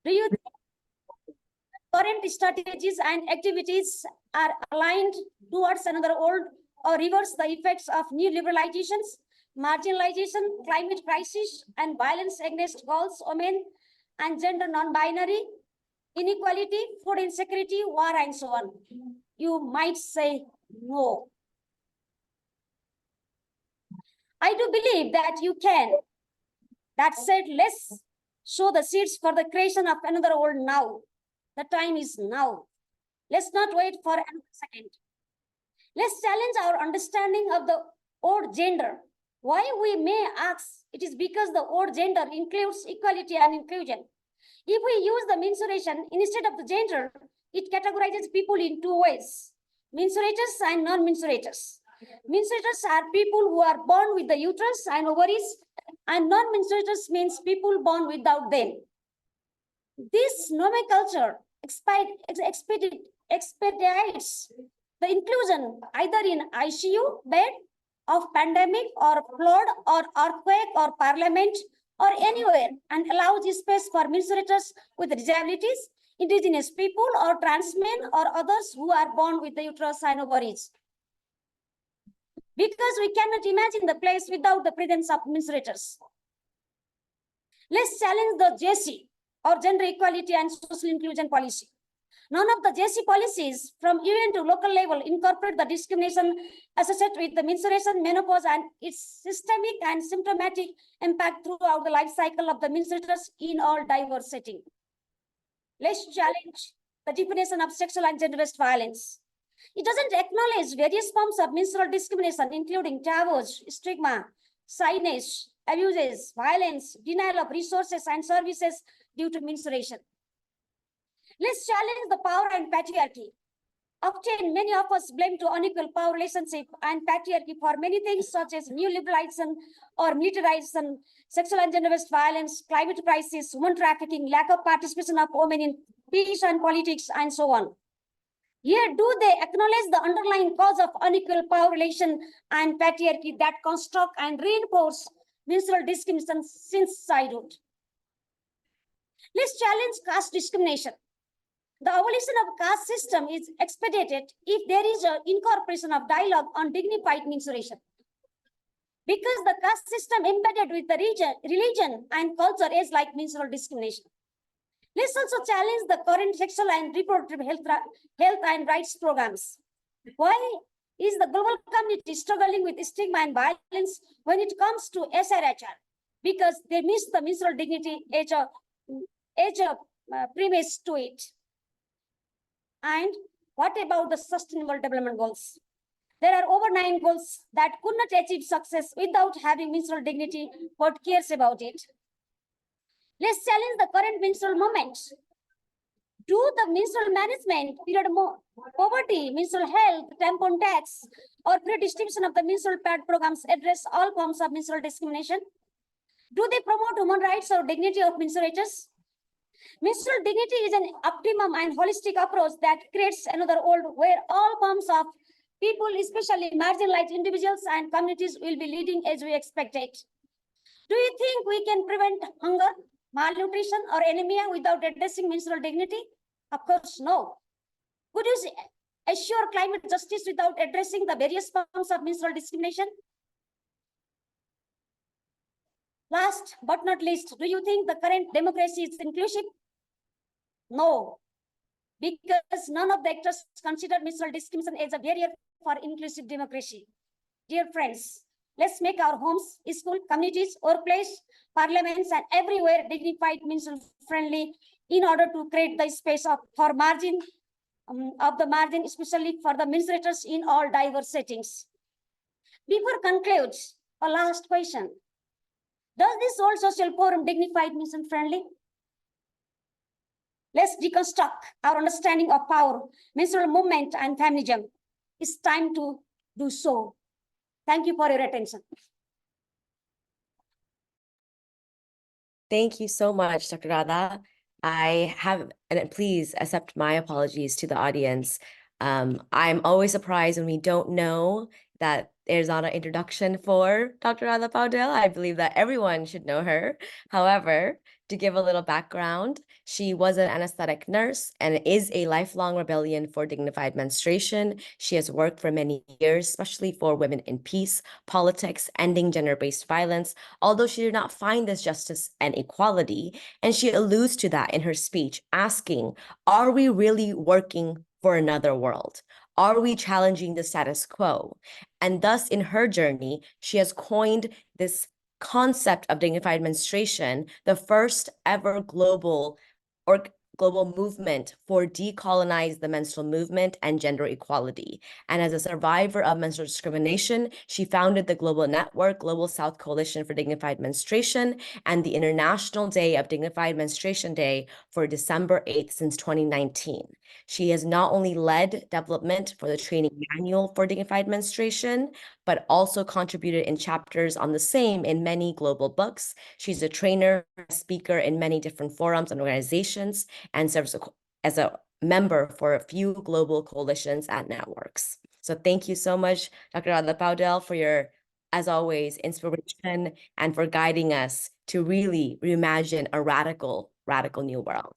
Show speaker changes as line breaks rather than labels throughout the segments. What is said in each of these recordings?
Do you think current strategies and activities are aligned towards another old or reverse the effects of new liberalizations, marginalization, climate crisis, and violence against girls, women, and gender non-binary, inequality, food insecurity, war, and so on? You might say no. I do believe that you can. That said, let's sow the seeds for the creation of another world now. The time is now. Let's not wait for another second. Let's challenge our understanding of the old gender. Why we may ask, it is because the old gender includes equality and inclusion. If we use the mensuration instead of the gender, it categorizes people in two ways, mensurators and non-mensurators. Mensurators are people who are born with the uterus and ovaries, and non-mensurators means people born without them. This nomenclature expedites the inclusion either in ICU bed of pandemic or flood or earthquake or parliament or anywhere, and allows space for mensurators with disabilities, indigenous people or trans men or others who are born with the uterus and ovaries. Because we cannot imagine the place without the presence of mensurators. Let's challenge the JC, or Gender Equality and Social Inclusion Policy. None of the JC policies from UN to local level incorporate the discrimination associated with the menstruation, menopause, and its systemic and symptomatic impact throughout the life cycle of the menstruators in all diverse settings. Let's challenge the definition of sexual and gender-based violence. It doesn't acknowledge various forms of menstrual discrimination, including taboos, stigma, signage, abuses, violence, denial of resources and services due to menstruation. Let's challenge the power and patriarchy. Often, many of us blame to unequal power relationship and patriarchy for many things such as new liberalization or militarization, sexual and gender-based violence, climate crisis, human trafficking, lack of participation of women in peace and politics, and so on. Here, do they acknowledge the underlying cause of unequal power relation and patriarchy that construct and reinforce menstrual discrimination since childhood? Let's challenge caste discrimination. The abolition of caste system is expedited if there is an incorporation of dialogue on dignified menstruation. Because the caste system embedded with the religion and culture is like menstrual discrimination. Let's also challenge the current sexual and reproductive health and rights programs. Why is the global community struggling with stigma and violence when it comes to SRHR? Because they miss the menstrual dignity age of premise to it. And what about the Sustainable Development Goals? There are over 9 goals that could not achieve success without having menstrual dignity. What cares about it? Let's challenge the current menstrual movement. Do the menstrual management, period poverty, menstrual health, tampon tax, or free distribution of the menstrual pad programs address all forms of menstrual discrimination? Do they promote human rights or dignity of menstruators? Menstrual dignity is an optimum and holistic approach that creates another world where all forms of people, especially marginalized individuals and communities, will be leading as we expected. Do you think we can prevent hunger, malnutrition, or anemia without addressing menstrual dignity? Of course, no. Could you assure climate justice without addressing the various forms of menstrual discrimination? Last but not least, do you think the current democracy is inclusive? No, because none of the actors consider menstrual discrimination as a barrier for inclusive democracy. Dear friends, let's make our homes, school, communities, workplace, parliaments, and everywhere dignified, menstrual friendly in order to create the space for margin, especially for the menstruators in all diverse settings. Before conclude, a last question. Does this whole social forum dignified menstrual friendly? Let's deconstruct our understanding of power, menstrual movement, and feminism. It's time to do so. Thank you for your attention.
Thank you so much, Dr. Radha. And please accept my apologies to the audience. I'm always surprised when we don't know that there's not an introduction for Dr. Radha Paudel. I believe that everyone should know her. However, to give a little background, she was an anesthetic nurse and is a lifelong rebellion for dignified menstruation. She has worked for many years, especially for women in peace, politics, ending gender-based violence, although she did not find this justice and equality. And she alludes to that in her speech, asking, are we really working for another world? Are we challenging the status quo? And thus, in her journey, she has coined this concept of dignified menstruation, the first ever global movement for decolonize the menstrual movement and gender equality. And as a survivor of menstrual discrimination, she founded the global network, Global South Coalition for Dignified Menstruation, and the International Day of Dignified Menstruation Day for December 8th since 2019. She has not only led development for the training manual for dignified menstruation, but also contributed in chapters on the same in many global books. She's a trainer, speaker in many different forums and organizations, and serves as a member for a few global coalitions and networks. So thank you so much, Dr. Radha Paudel, for your, as always, inspiration and for guiding us to really reimagine a radical new world.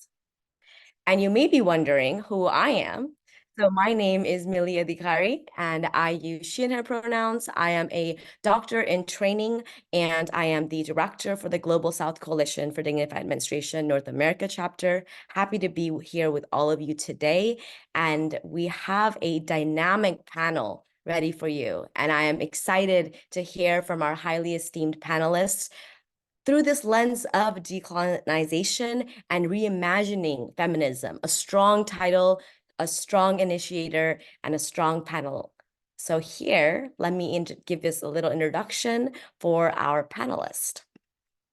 And you may be wondering who I am. So my name is Milia Dikari, and I use she and her pronouns. I am a doctor in training, and I am the director for the Global South Coalition for Dignified Menstruation North America chapter. Happy to be here with all of you today. And we have a dynamic panel ready for you. And I am excited to hear from our highly esteemed panelists through this lens of decolonization and reimagining feminism, a strong title, a strong initiator, and a strong panel. So here, let me give this a little introduction for our panelists.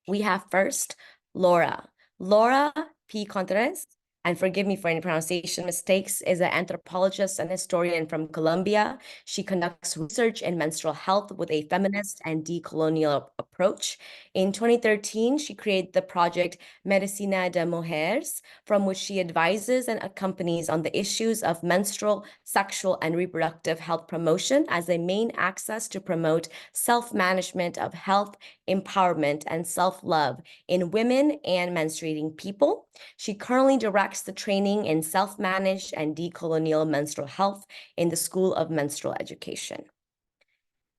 We have first Laura. Laura P. Contreras, and forgive me for any pronunciation mistakes, is an anthropologist and historian from Colombia. She conducts research in menstrual health with a feminist and decolonial approach. In 2013, she created the project Medicina de Mujeres, from which she advises and accompanies on the issues of menstrual, sexual, and reproductive health promotion as a main access to promote self-management of health, empowerment, and self-love in women and menstruating people. She currently directs the training in self-managed and decolonial menstrual health in the School of Menstrual Education.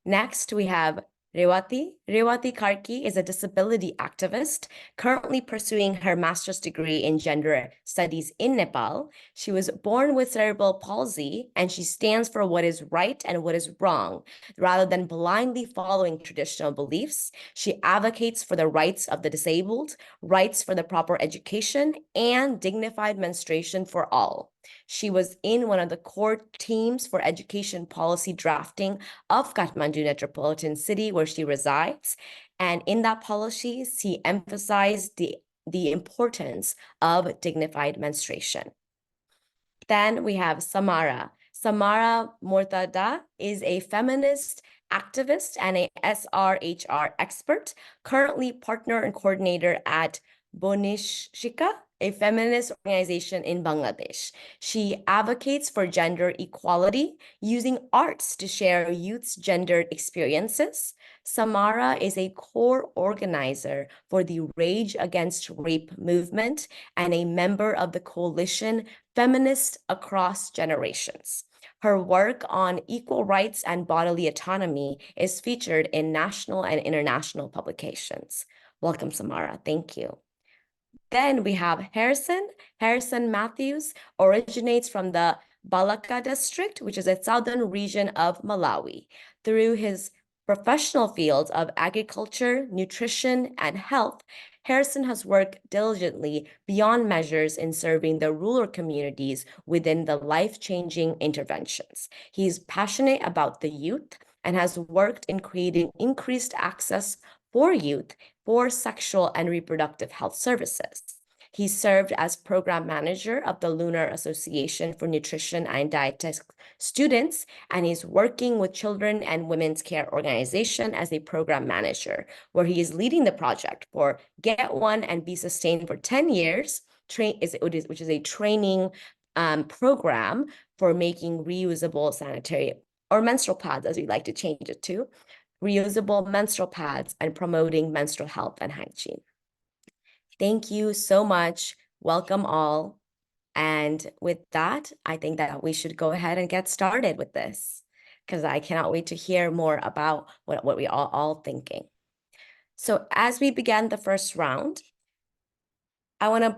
Next, we have Rewati. Rewati Karki is a disability activist currently pursuing her master's degree in gender studies in Nepal. She was born with cerebral palsy, and she stands for what is right and what is wrong. Rather than blindly following traditional beliefs, she advocates for the rights of the disabled, rights for the proper education, and dignified menstruation for all. She was in one of the core teams for education policy drafting of Kathmandu Metropolitan City, where she resides. And in that policy, she emphasized the importance of dignified menstruation. Then we have Samara. Samara Mortada is a feminist activist and a SRHR expert, currently partner and coordinator at Bonishika, a feminist organization in Bangladesh. She advocates for gender equality using arts to share youth's gendered experiences. Samara is a core organizer for the Rage Against Rape movement and a member of the coalition Feminists Across Generations. Her work on equal rights and bodily autonomy is featured in national and international publications. Welcome, Samara. Thank you. Then we have Harrison. Harrison Matthews originates from the Balaka district, which is a southern region of Malawi. Through his professional fields of agriculture, nutrition, and health, Harrison has worked diligently beyond measures in serving the rural communities within the life-changing interventions. He's passionate about the youth and has worked in creating increased access for youth for sexual and reproductive health services. He served as program manager of the Lunar Association for Nutrition and Dietetics Students, and he's working with Children and Women's Care Organization as a program manager, where he is leading the project for Get One and Be Sustained for 10 years, which is a training program for making reusable sanitary or menstrual pads, as we like to change it to, reusable menstrual pads and promoting menstrual health and hygiene. Thank you so much. Welcome all. And with that, I think that we should go ahead and get started with this because I cannot wait to hear more about what we are all thinking. So as we begin the first round, I want to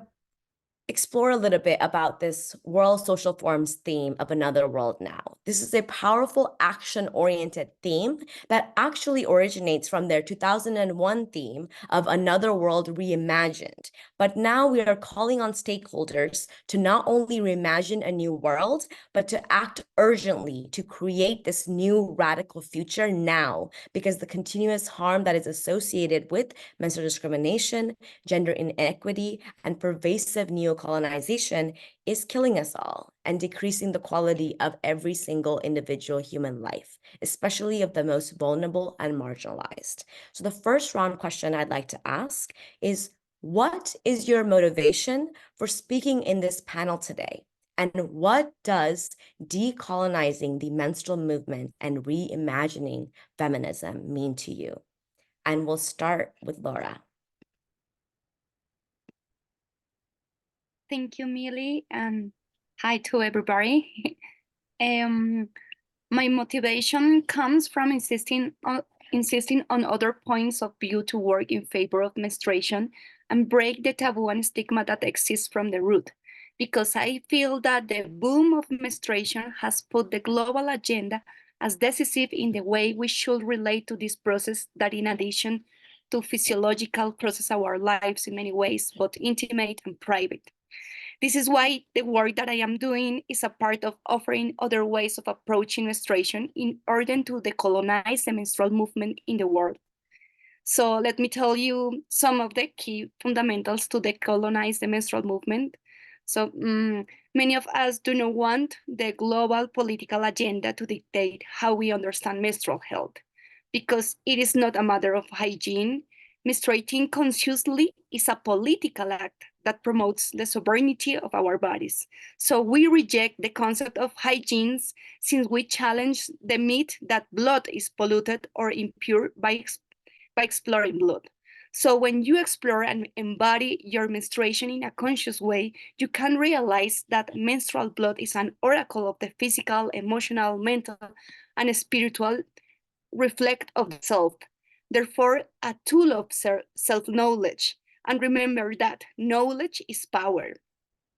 explore a little bit about this World Social Forum's theme of Another World Now. This is a powerful action-oriented theme that actually originates from their 2001 theme of Another World Reimagined. But now we are calling on stakeholders to not only reimagine a new world, but to act urgently to create this new radical future now, because the continuous harm that is associated with menstrual discrimination, gender inequity, and pervasive neocolonization is killing us all and decreasing the quality of every single individual human life, especially of the most vulnerable and marginalized. So the first round question I'd like to ask is, what is your motivation for speaking in this panel today? And what does decolonizing the menstrual movement and reimagining feminism mean to you? And we'll start with Laura.
Thank you, Millie, and hi to everybody. My motivation comes from insisting on other points of view to work in favor of menstruation and break the taboo and stigma that exists from the root. Because I feel that the boom of menstruation has put the global agenda as decisive in the way we should relate to this process that, in addition to physiological, process our lives in many ways, both intimate and private. This is why the work that I am doing is a part of offering other ways of approaching menstruation in order to decolonize the menstrual movement in the world. So let me tell you some of the key fundamentals to decolonize the menstrual movement. So many of us do not want the global political agenda to dictate how we understand menstrual health, because it is not a matter of hygiene. Menstruating consciously is a political act that promotes the sovereignty of our bodies. So we reject the concept of hygiene since we challenge the myth that blood is polluted or impure by exploring blood. So when you explore and embody your menstruation in a conscious way, you can realize that menstrual blood is an oracle of the physical, emotional, mental, and spiritual reflect of the self. Therefore, a tool of self-knowledge. And remember that knowledge is power.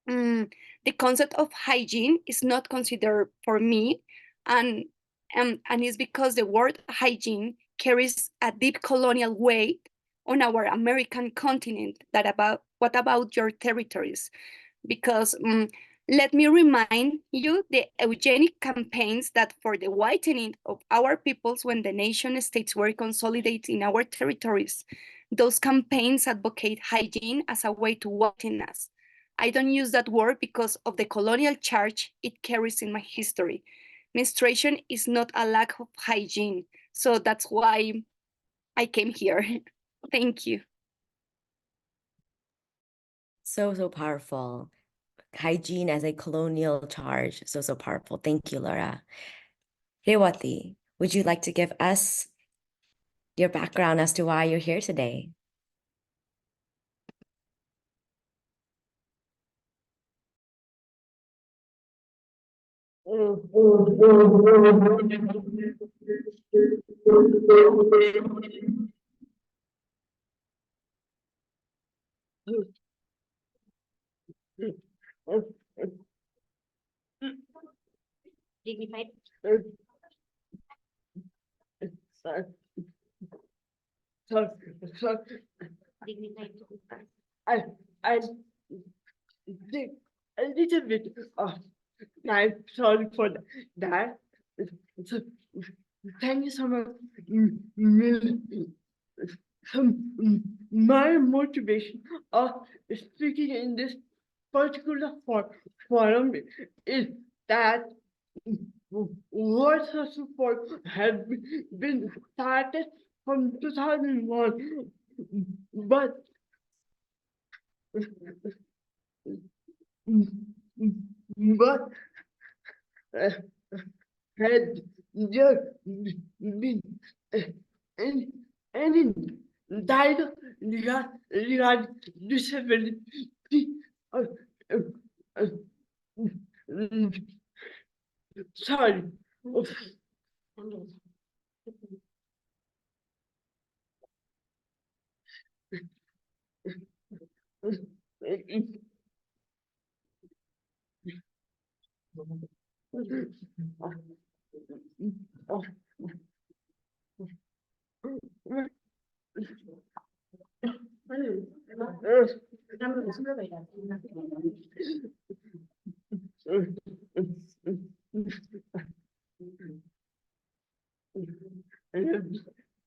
The concept of hygiene is not considered for me, and it's because the word hygiene carries a deep colonial weight on our American continent. That about what about your territories? Because let me remind you the eugenic campaigns that for the whitening of our peoples when the nation states were consolidated in our territories. Those campaigns advocate hygiene as a way to whiten us. I don't use that word because of the colonial charge it carries in my history. Menstruation is not a lack of hygiene, so that's why I came here. Thank you.
So powerful. Hygiene as a colonial charge. So powerful. Thank you, Laura. Rewati, would you like to give us your background as to why you're here today?
Dignified. Dignified.
I think a little bit of I'm sorry for that. So, thank you so much. My motivation of speaking in this particular forum is that water support has been started from 2001, but had just been any dialogue regarding disability. Uh, uh, uh, sorry.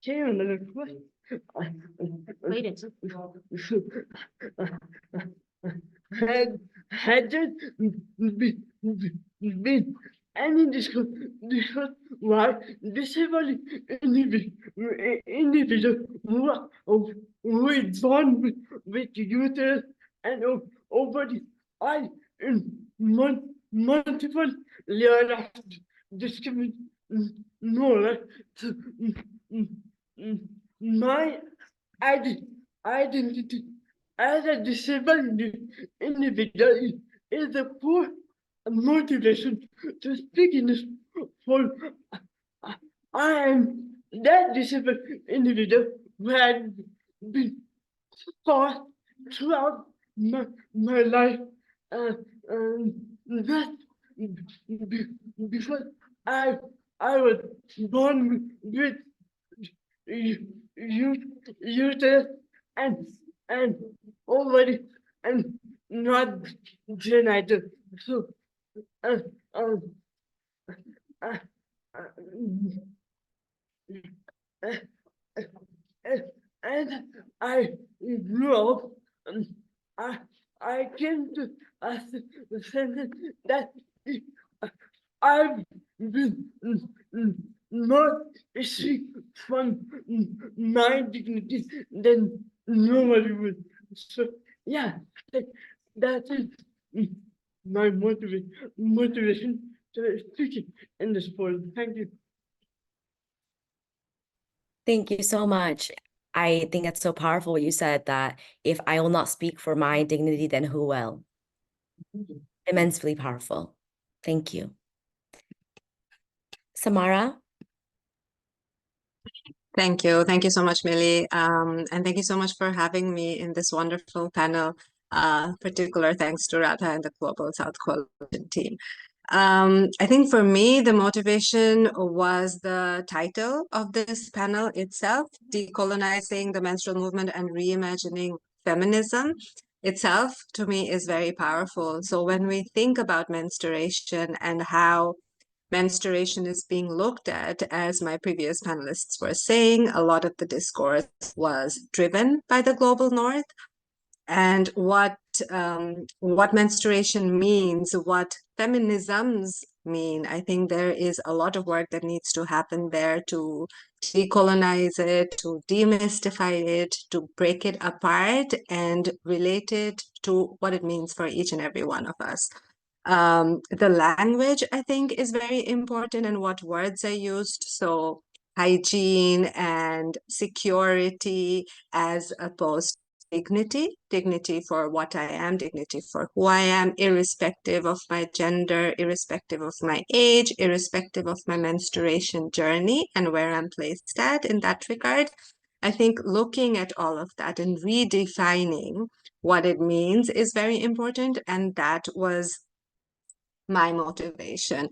Can another question? Had there been any discuss why disabled individuals who is born with uterus and ovary are in multiple layers of discrimination? No, right? So, my identity as a disabled individual is a poor motivation to speak in this for I am that disabled individual who had been taught throughout my life uh, that because I I was born with uterus and ovary and not genital. So uh, uh, uh, uh, and I grew up. um, I I came to a sentence that I've been more sick from my dignity than nobody would. So yeah, that, that is my motivation to speak in this forum. Thank you.
Thank you so much. I think it's so powerful what you said, that if I will not speak for my dignity, then who will? Immensely powerful. Thank you. Samara?
Thank you. Thank you so much, Millie. And thank you so much for having me in this wonderful panel. Particular thanks to Radha and the Global South Coalition team. I think for me, the motivation was the title of this panel itself, Decolonizing the Menstrual Movement and Reimagining Feminism. Itself, to me, is very powerful. So when we think about menstruation and how menstruation is being looked at, as my previous panelists were saying, a lot of the discourse was driven by the global north, and what menstruation means, what feminisms mean. I think there is a lot of work that needs to happen there to decolonize it, to demystify it, to break it apart and relate it to what it means for each and every one of us. The language, I think, is very important, and what words are used. So hygiene and security as opposed to dignity, dignity for what I am, dignity for who I am, irrespective of my gender, irrespective of my age, irrespective of my menstruation journey and where I'm placed at in that regard. I think looking at all of that and redefining what it means is very important, and that was my motivation.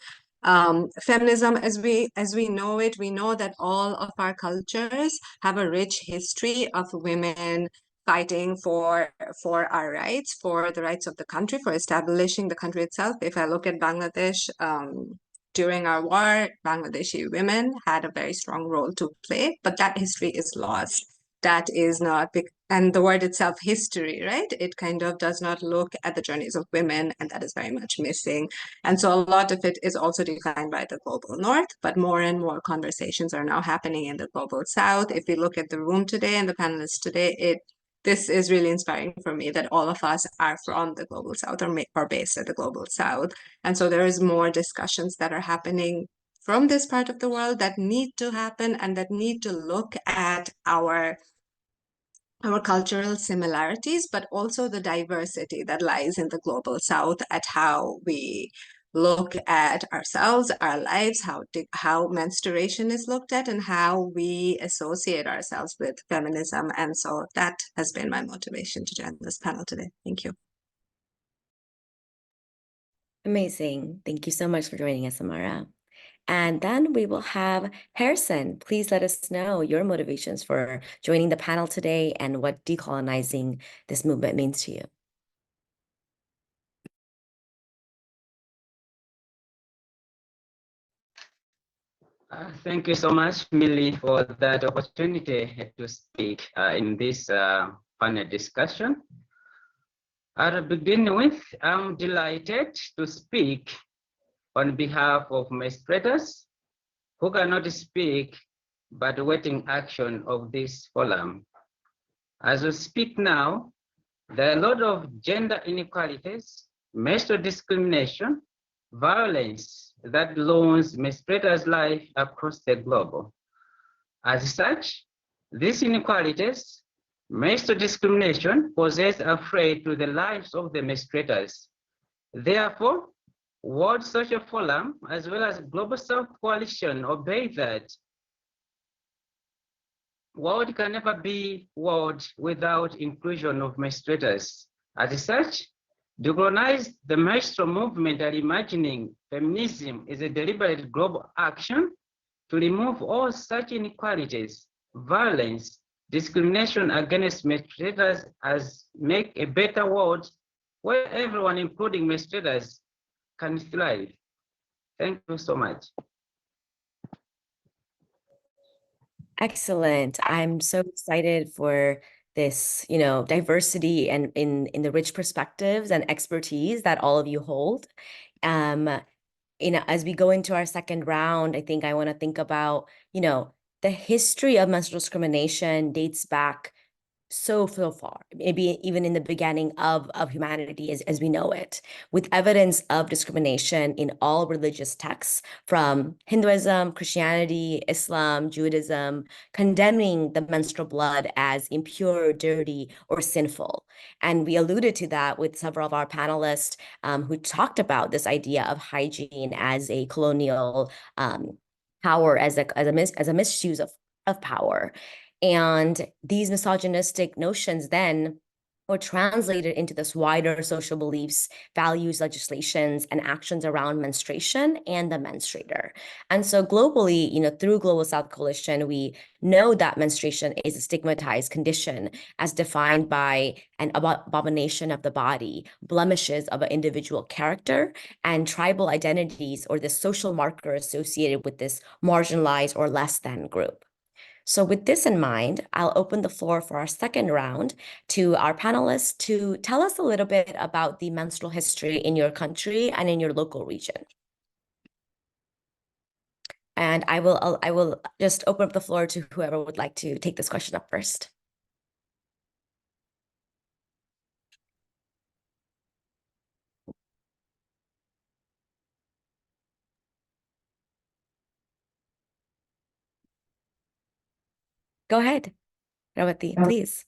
Feminism, as we know it, we know that all of our cultures have a rich history of women fighting for our rights, for the rights of the country, for establishing the country itself. If I look at Bangladesh, during our war, Bangladeshi women had a very strong role to play, but that history is lost. That is not, and the word itself, history, right? It kind of does not look at the journeys of women, and that is very much missing. And so a lot of it is also defined by the global north, but more and more conversations are now happening in the global south. If we look at the room today and the panelists today, this is really inspiring for me that all of us are from the global south or based at the global south. And so there is more discussions that are happening from this part of the world that need to happen and that need to look at our our cultural similarities, but also the diversity that lies in the global South, at how we look at ourselves, our lives, how menstruation is looked at, and how we associate ourselves with feminism. And so that has been my motivation to join this panel today. Thank you.
Amazing. Thank you so much for joining us, Amara. And then we will have Harrison. Please let us know your motivations for joining the panel today and what decolonizing this movement means to you.
Thank you so much, Millie, for that opportunity to speak in this panel discussion. To begin with, I'm delighted to speak on behalf of menstruators who cannot speak but waiting action of this forum. As we speak now, there are a lot of gender inequalities, menstrual discrimination, violence that loans menstruators' life across the globe. As such, these inequalities, menstrual discrimination poses a threat to the lives of the menstruators. Therefore, World Social Forum, as well as Global South Coalition, obey that world can never be world without inclusion of menstruators. As such, Decolonized the Menstrual movement and Reimagining Feminism is a deliberate global action to remove all such inequalities, violence, discrimination against menstruators, as make a better world where everyone, including menstruators, can thrive. Thank you so much.
Excellent. I'm so excited for this, diversity and in the rich perspectives and expertise that all of you hold. As we go into our second round, I think I want to think about, the history of menstrual discrimination dates back so far, maybe even in the beginning of humanity as we know it, with evidence of discrimination in all religious texts from Hinduism, Christianity, Islam, Judaism, condemning the menstrual blood as impure, dirty, or sinful. And we alluded to that with several of our panelists who talked about this idea of hygiene as a colonial power, as a misuse of power. And these misogynistic notions then were translated into this wider social beliefs, values, legislations, and actions around menstruation and the menstruator. And so globally, through Global South Coalition, we know that menstruation is a stigmatized condition as defined by an abomination of the body, blemishes of an individual character, and tribal identities, or the social marker associated with this marginalized or less than group. So with this in mind, I'll open the floor for our second round to our panelists to tell us a little bit about the menstrual history in your country and in your local region. And I will just open up the floor to whoever would like to take this question up first. Go ahead, Rawati, please.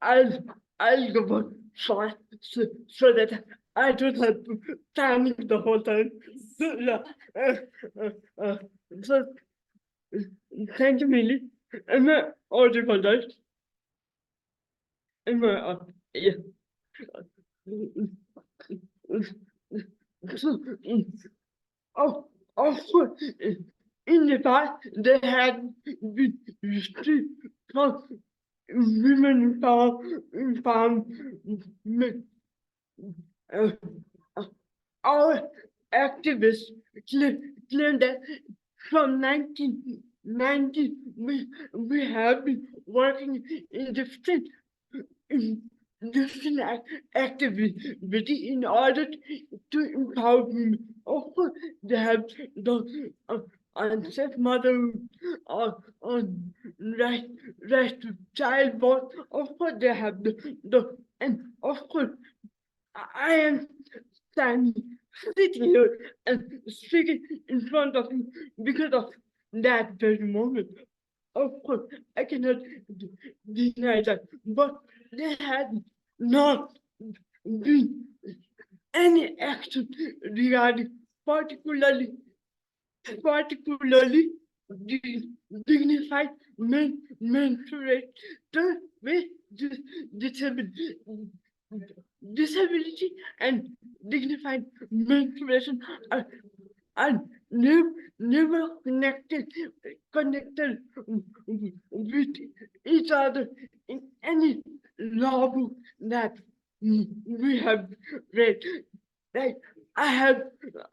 I'll go short so that I don't have to panic the whole time. So, yeah. So, thank you, Millie. Am I audible, right? Am I, yeah. So, of course, in the past, they had been strict for women farm uh, our activists claim that from 1990 we have been working in different activity in order to empower women. Of course, they have the unsafe mother right to childbirth. Of course, they have and of course, I am standing sitting here and speaking in front of you because of that very moment. Of course, I cannot deny that, but there had not been any action regarding particularly dignified menstruation with disability, disability and dignified menstruation are never connected with each other in any law book that we have read. Like I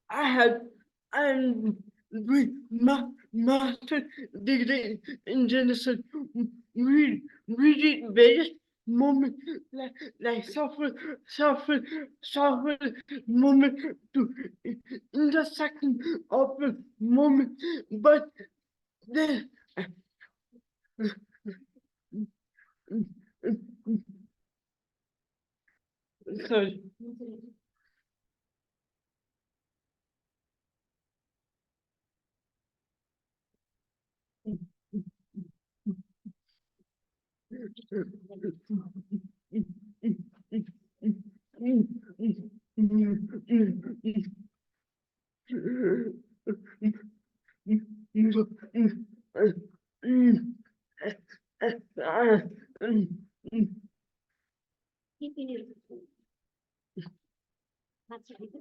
have I'm with master degree in genocide. We did various moments like suffer moment to intersection of the moment, but then sorry.
That's right.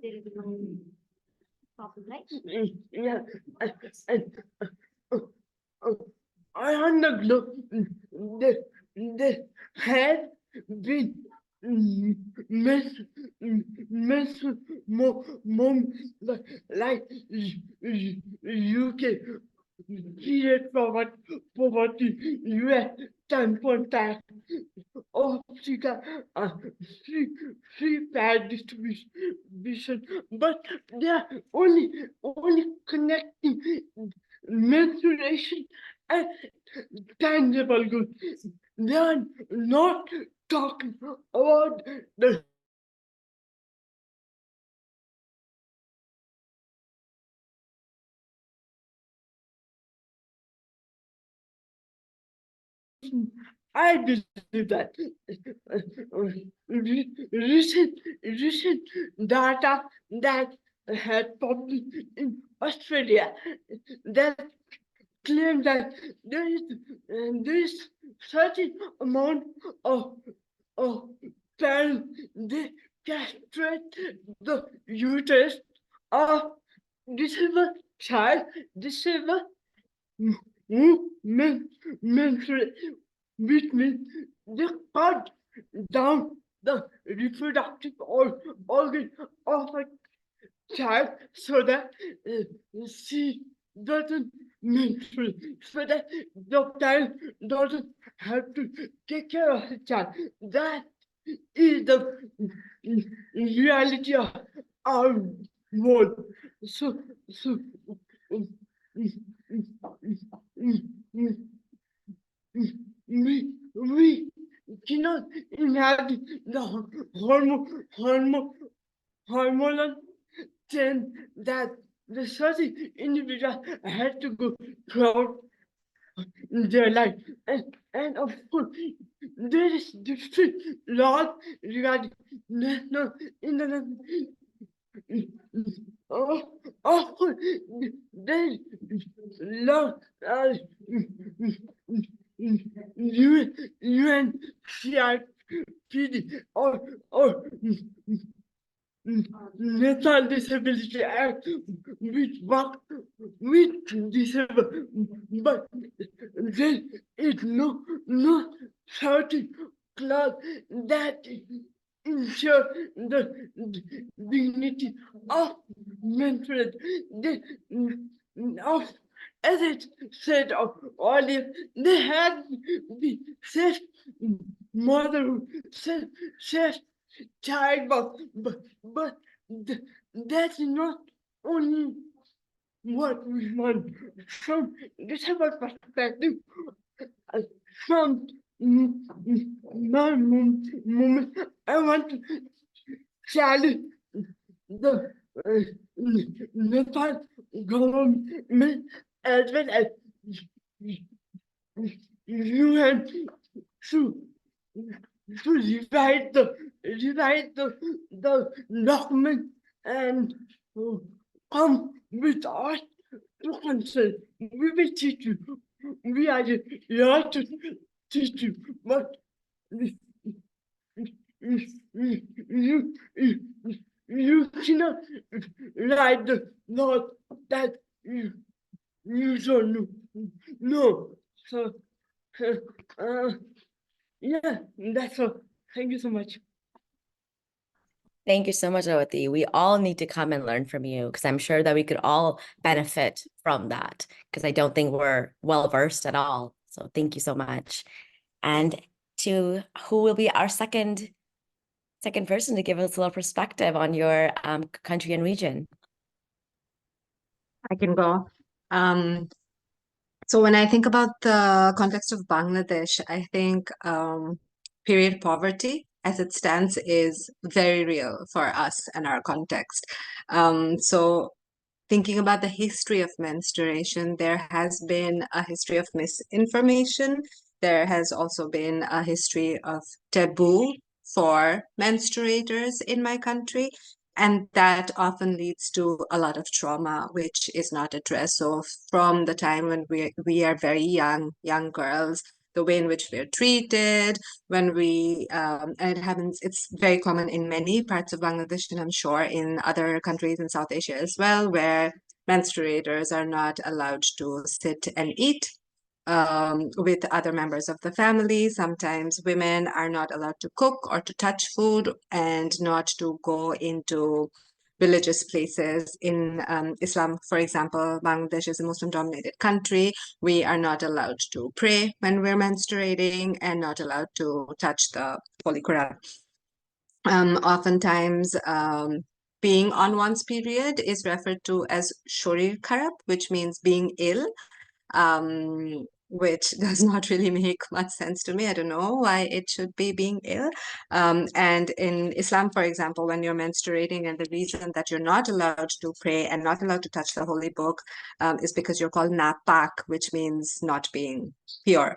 There is no problem, right?
Yeah, I understand there had been mess mess mom like UK period poverty US standpoint tax Africa free bad distribution, but they are only connecting menstruation and tangible goods. They are not talking about the I believe that recent data that had published in Australia that claim that there is certain amount of parents they castrate the uterus of disabled child, disabled menstruate, which means they cut down the reproductive organ of a child so that she doesn't menstruate, so that the child doesn't have to take care of the child. That is the reality of our world. So we cannot imagine the hormonal change that the certain individual had to go throughout their life. And of course, there is different laws regarding national, international. Of course, there is law, UNCRPD or National Disability Act, which work with disabled, but there is no certain clause that ensure the dignity of menstruation. Of, as I said earlier, they had the safe motherhood, safe childbirth, but that's not only what we want from disabled perspective. From my moment, I want to challenge the Nepal government as well as UN to revise the document and come with us to consult. We will teach you. We are here to teach you, but you cannot write the note that you don't know. No. So, yeah, that's all. Thank you so much.
Thank you so much, Awati. We all need to come and learn from you because I'm sure that we could all benefit from that because I don't think we're well versed at all. So thank you so much. And to who will be our second person to give us a little perspective on your country and region.
I can go. So when I think about the context of Bangladesh, I think period poverty as it stands is very real for us and our context. So thinking about the history of menstruation, there has been a history of misinformation. There has also been a history of taboo for menstruators in my country. And that often leads to a lot of trauma, which is not addressed. So from the time when we are very young girls, the way in which we're treated, when and it happens, it's very common in many parts of Bangladesh, and I'm sure in other countries in South Asia as well, where menstruators are not allowed to sit and eat with other members of the family. Sometimes women are not allowed to cook or to touch food and not to go into religious places. In Islam, for example, Bangladesh is a Muslim-dominated country. We are not allowed to pray when we're menstruating and not allowed to touch the Holy Quran. Oftentimes, being on one's period is referred to as shorir kharab, which means being ill, which does not really make much sense to me. I don't know why it should be being ill. And in Islam, for example, when you're menstruating and the reason that you're not allowed to pray and not allowed to touch the holy book is because you're called napak, which means not being pure,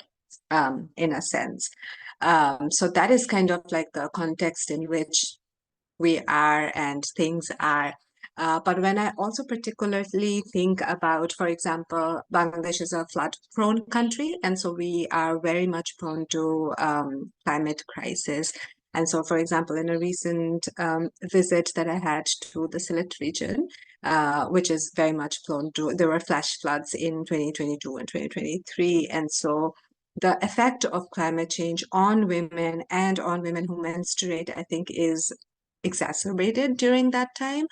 in a sense. So that is kind of like the context in which we are and things are. But when I also particularly think about, for example, Bangladesh is a flood-prone country, and so we are very much prone to climate crisis. And so, for example, in a recent visit that I had to the Sylhet region, which is very much prone to, there were flash floods in 2022 and 2023. And so the effect of climate change on women and on women who menstruate, I think, is exacerbated during that time.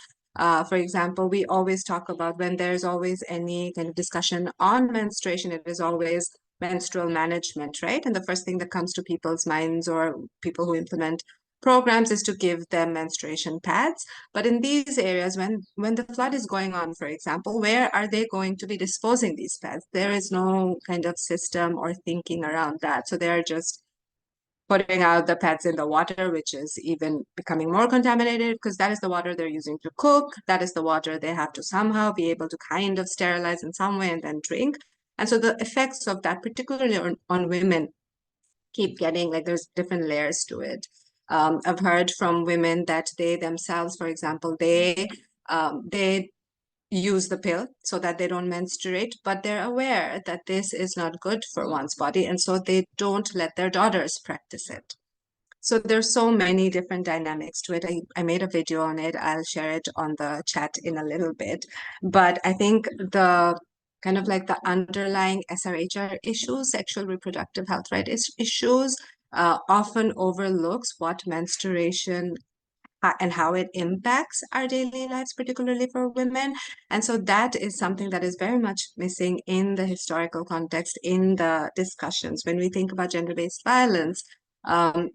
For example, we always talk about when there's always any kind of discussion on menstruation, it is always menstrual management, right? And the first thing that comes to people's minds or people who implement programs is to give them menstruation pads. But in these areas, when the flood is going on, for example, where are they going to be disposing these pads? There is no kind of system or thinking around that. So they're just putting out the pads in the water, which is even becoming more contaminated because that is the water they're using to cook. That is the water they have to somehow be able to kind of sterilize in some way and then drink. And so the effects of that, particularly on women, keep getting like there's different layers to it. I've heard from women that they themselves, for example, they use the pill so that they don't menstruate, but they're aware that this is not good for one's body, and so they don't let their daughters practice it. So there's so many different dynamics to it. I made a video on it. I'll share it on the chat in a little bit. But I think the kind of like the underlying SRHR issues, sexual reproductive health rights issues, often overlooks what menstruation and how it impacts our daily lives, particularly for women. And so that is something that is very much missing in the historical context, in the discussions. When we think about gender-based violence,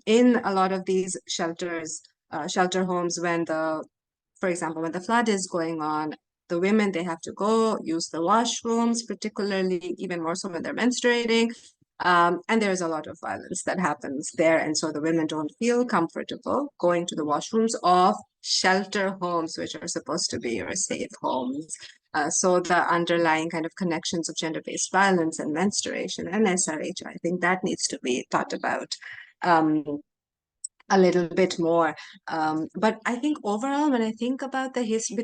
in a lot of these shelters, shelter homes, for example, when the flood is going on, the women, they have to go use the washrooms, particularly even more so when they're menstruating. And there's a lot of violence that happens there. And so the women don't feel comfortable going to the washrooms of shelter homes, which are supposed to be your safe homes. So the underlying kind of connections of gender-based violence and menstruation and SRH, I think that needs to be thought about a little bit more. But I think overall, when I think about the history,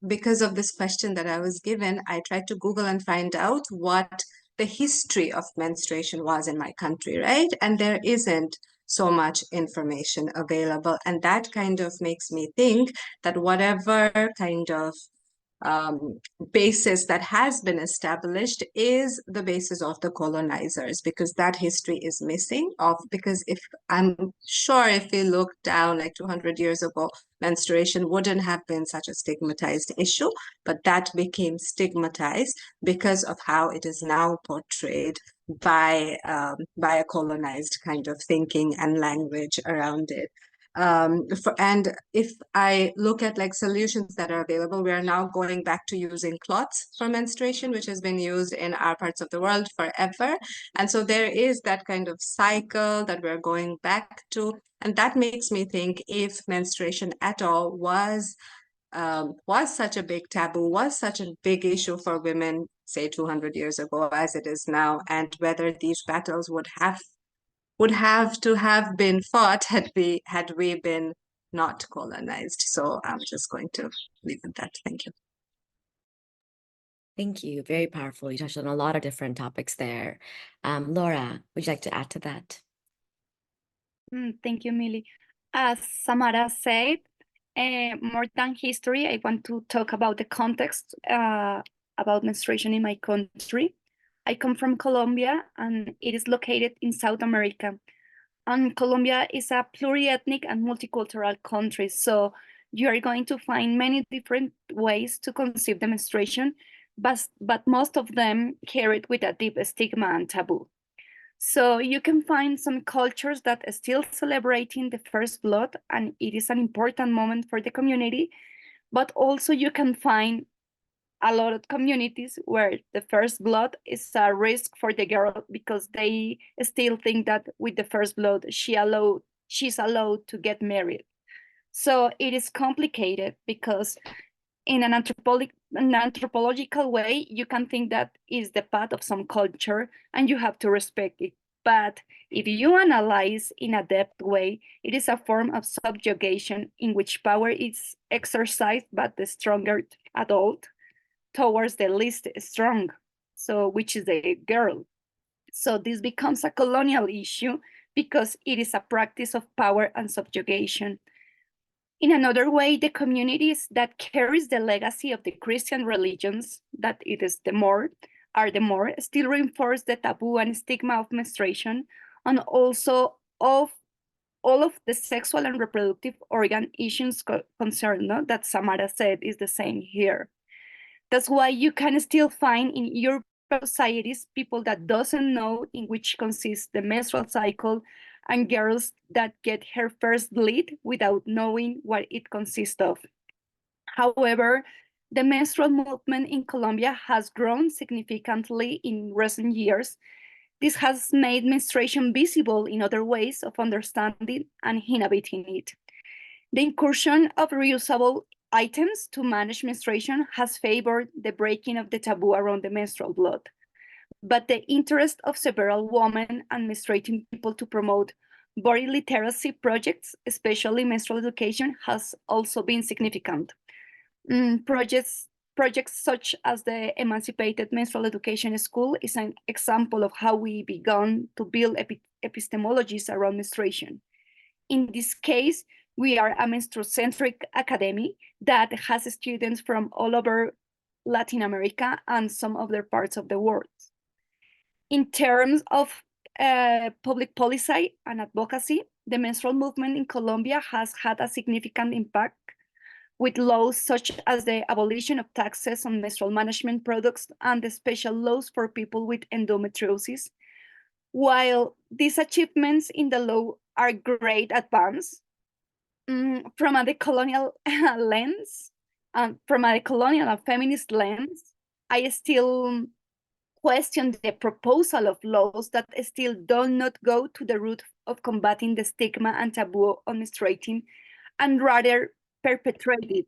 because of this question that I was given, I tried to Google and find out what the history of menstruation was in my country, right? And there isn't so much information available. And that kind of makes me think that whatever kind of basis that has been established is the basis of the colonizers, because that history is missing because if I'm sure if we look down like 200 years ago, menstruation wouldn't have been such a stigmatized issue, but that became stigmatized because of how it is now portrayed by a colonized kind of thinking and language around it. And if I look at like solutions that are available, we are now going back to using cloths for menstruation, which has been used in our parts of the world forever. And so there is that kind of cycle that we're going back to. And that makes me think if menstruation at all was such a big taboo, was such a big issue for women, say 200 years ago as it is now, and whether these battles would have to have been fought had we been not colonized. So I'm just going to leave it at that. Thank you.
Thank you. Very powerful. You touched on a lot of different topics there. Laura, would you like to add to that?
Thank you, Millie. As Samara said, more than history, I want to talk about the context about menstruation in my country. I come from Colombia, and it is located in South America. And Colombia is a pluriethnic and multicultural country, so you are going to find many different ways to conceive the menstruation, but most of them carried with a deep stigma and taboo. So you can find some cultures that are still celebrating the first blood, and it is an important moment for the community, but also you can find a lot of communities where the first blood is a risk for the girl because they still think that with the first blood she's allowed to get married. So it is complicated because in an anthropological way, you can think that is the path of some culture and you have to respect it. But if you analyze in a depth way, it is a form of subjugation in which power is exercised by the stronger adult towards the least strong, so which is the girl. So this becomes a colonial issue because it is a practice of power and subjugation. In another way, the communities that carries the legacy of the Christian religions, that it is the more, still reinforce the taboo and stigma of menstruation, and also of all of the sexual and reproductive organ issues concerned, no? That Samara said is the same here. That's why you can still find in European societies people that doesn't know in which consists the menstrual cycle, and girls that get her first bleed without knowing what it consists of. However, the menstrual movement in Colombia has grown significantly in recent years. This has made menstruation visible in other ways of understanding and inhabiting it. The incursion of reusable items to manage menstruation has favored the breaking of the taboo around the menstrual blood. But the interest of several women and menstruating people to promote body literacy projects, especially menstrual education, has also been significant. Projects such as the Emancipated Menstrual Education School is an example of how we began to build epistemologies around menstruation. In this case, we are a menstrual-centric academy that has students from all over Latin America and some other parts of the world. In terms of public policy and advocacy, the menstrual movement in Colombia has had a significant impact with laws such as the abolition of taxes on menstrual management products and the special laws for people with endometriosis. While these achievements in the law are great advance, from a decolonial lens, from a decolonial and feminist lens, I still question the proposal of laws that still do not go to the root of combating the stigma and taboo on menstruating and rather perpetrate it.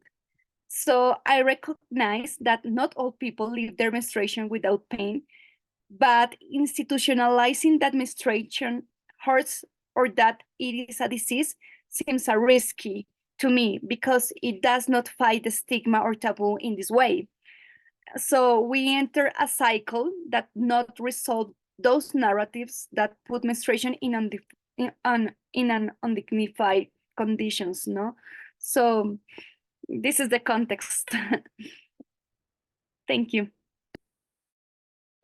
So I recognize that not all people live their menstruation without pain, but institutionalizing that menstruation hurts or that it is a disease seems a risky to me because it does not fight the stigma or taboo in this way. So we enter a cycle that not resolve those narratives that put menstruation in an undignified conditions, no? So this is the context. Thank you.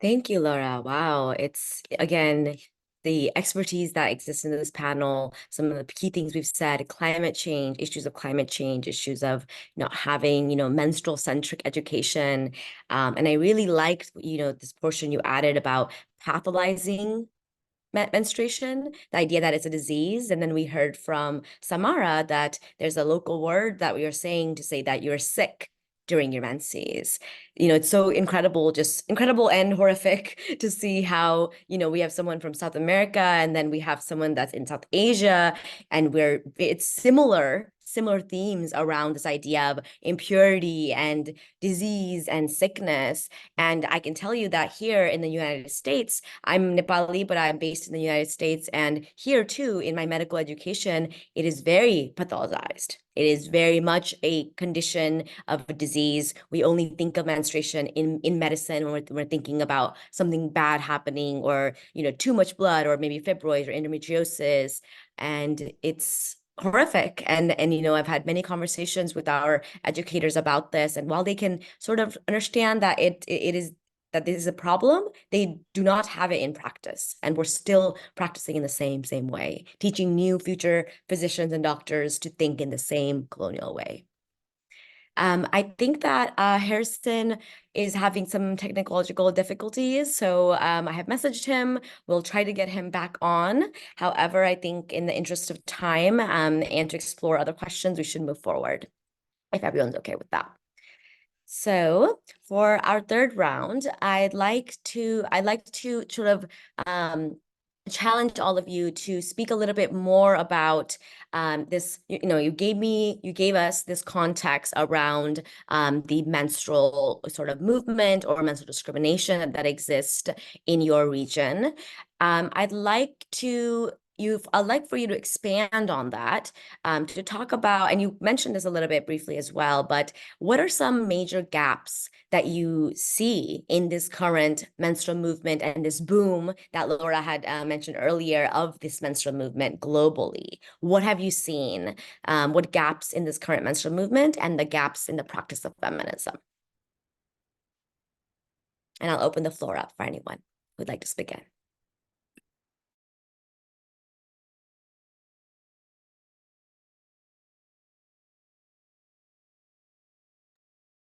Thank you, Laura. Wow. It's again, the expertise that exists in this panel, some of the key things we've said, climate change, issues of climate change, issues of not having, menstrual centric education. And I really liked, this portion you added about pathologizing menstruation, the idea that it's a disease. And then we heard from Samara that there's a local word that we are saying to say that you're sick during your menses. It's so incredible, just incredible and horrific to see how, we have someone from South America and then we have someone that's in South Asia, and it's similar themes around this idea of impurity and disease and sickness. And I can tell you that here in the United States, I'm Nepali, but I'm based in the United States. And here too, in my medical education, it is very pathologized. It is very much a condition of a disease. We only think of menstruation in medicine when we're thinking about something bad happening, or, too much blood, or maybe fibroids or endometriosis. And it's horrific. And I've had many conversations with our educators about this. And while they can sort of understand that it is that this is a problem, they do not have it in practice. And we're still practicing in the same way, teaching new future physicians and doctors to think in the same colonial way. I think that Harrison is having some technological difficulties, so I have messaged him. We'll try to get him back on. However, I think in the interest of time and to explore other questions, we should move forward, if everyone's okay with that. So for our third round, I'd like to sort of challenge all of you to speak a little bit more about this. You gave us this context around the menstrual sort of movement or menstrual discrimination that exists in your region. I'd like for you to expand on that, to talk about, and you mentioned this a little bit briefly as well, but what are some major gaps that you see in this current menstrual movement and this boom that Laura had mentioned earlier of this menstrual movement globally? What have you seen? What gaps in this current menstrual movement and the gaps in the practice of feminism? And I'll open the floor up for anyone who'd like to speak in.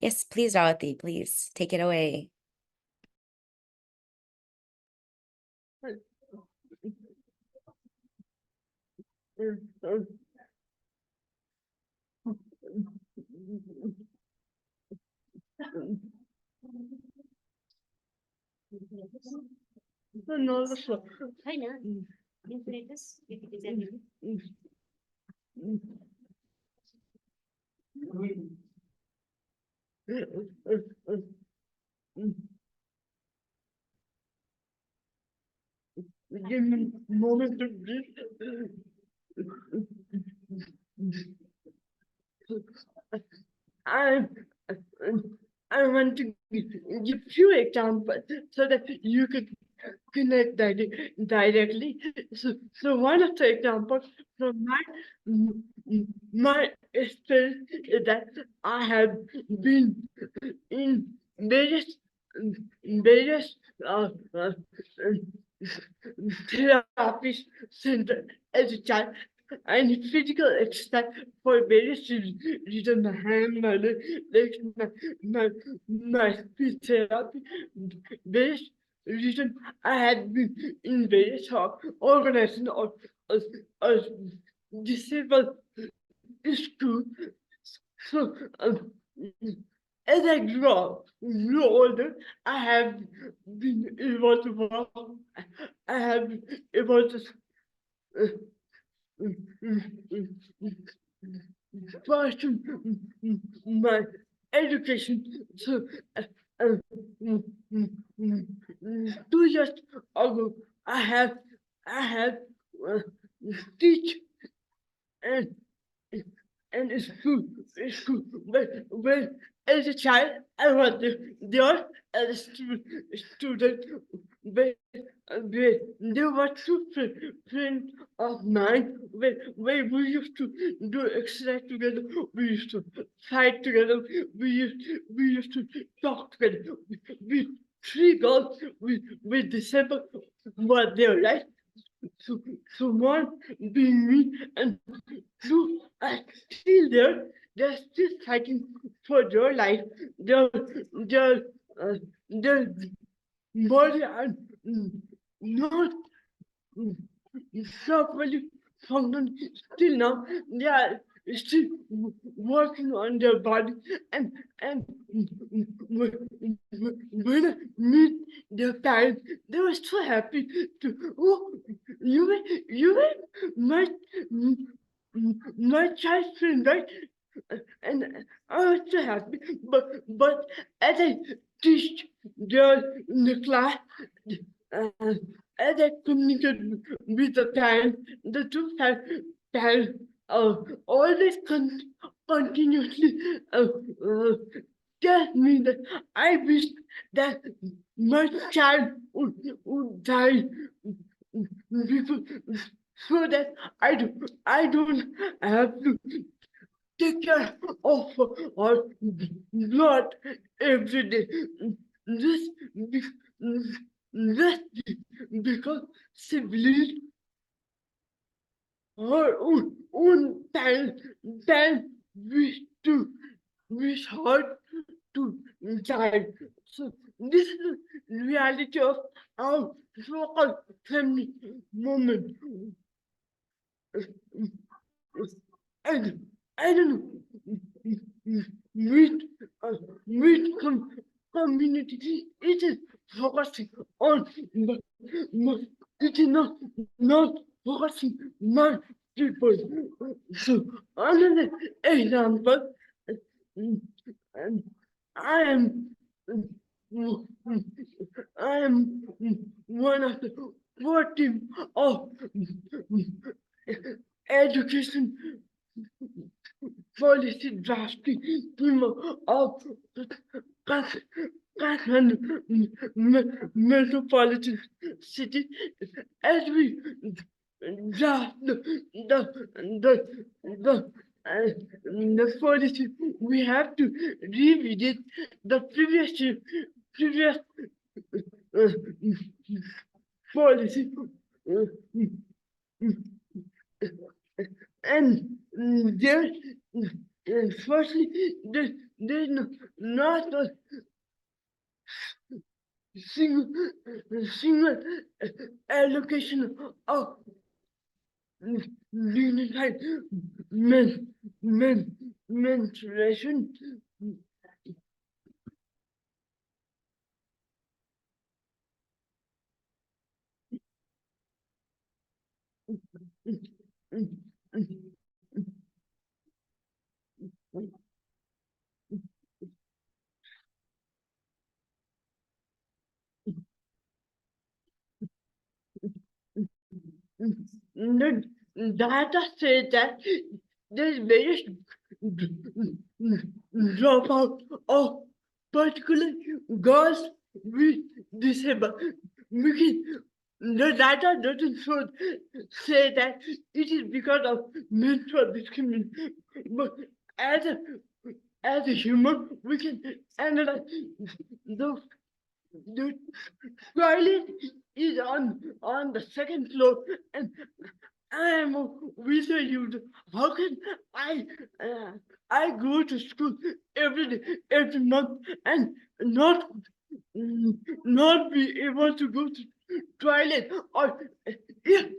Yes, please, Dorothy, please take it away.
Give me a moment to breathe. I I want to give few examples so that you could connect directly. So one of the examples from my experience is that I have been in various therapy center as a child, and physical exercise for various reasons. My hand, my legs, my speech therapy, various reasons. I had been in various organizations of disabled school. So as I grow older, I have been able to walk. I have been able to pursue my education. So, uh, 2 years ago, I have uh, teach and and it's school. But when as a child, I was there as a student. But there were two friends of mine where we used to do exercise together. We used to fight together. We used to talk together. We three girls with December were there, right? So, so one being me and two are still there. They're still fighting for their life. Their, uh, their body are not properly function still now. They are still working on their body and when I meet their parents, they were so happy to you were my my child's friend, right? And I was so happy. But as I teach there in the class, uh, as I communicated with the parents, the two parents always continuously tell me that I wish that my child would die before, so that I don't have to take care of our blood every day. This, this because she believes her own parents wish her to die. So this is the reality of our so-called family moment. And I don't know, with community, it is focusing on, but it is not focusing on people. So another example, and I am I am one of the core team of education policy drafting team of Kathmandu metropolitan city as we draft the policy. We have to revisit the previous uh, policy. And there, firstly, there's not a single allocation of dignified menstruation. The data says that there's various dropout of particular girls with disability. Because the data doesn't say that it is because of menstrual discrimination, but as a as a human, we can analyze the the toilet is on the second floor, and I am a visual user. How can uh, I go to school every day, every month, and not be able to go to toilet? Or if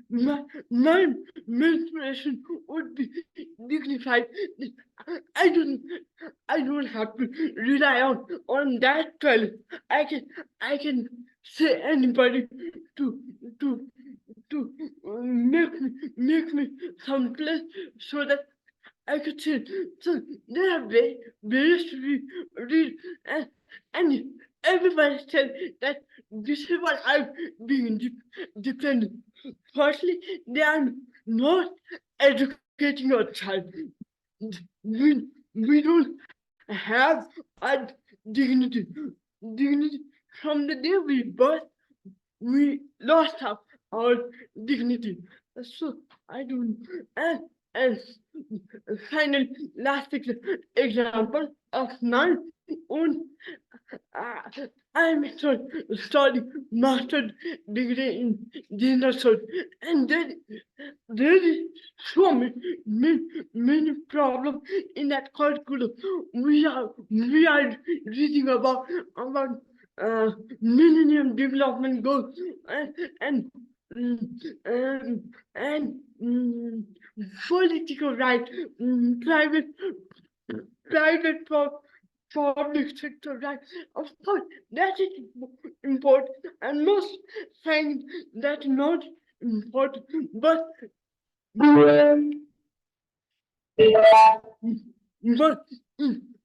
my menstruation would be dignified. I don't have to rely on that toilet. I can say anybody to to make me some place so that I could say. So there are ways to read and everybody said that this is what I've been dependent. Firstly, they are not educating your child. We don't have a dignity. Dignity from the day we birth, we lost our dignity. So I don't. And finally, last example of my own. I'm studying master's degree in gender studies, and there is so many problems in that curriculum. We are reading about Millennium Development Goals and mm, um, and political right, private public sector right. Of course, that is important, and most things that not important, but but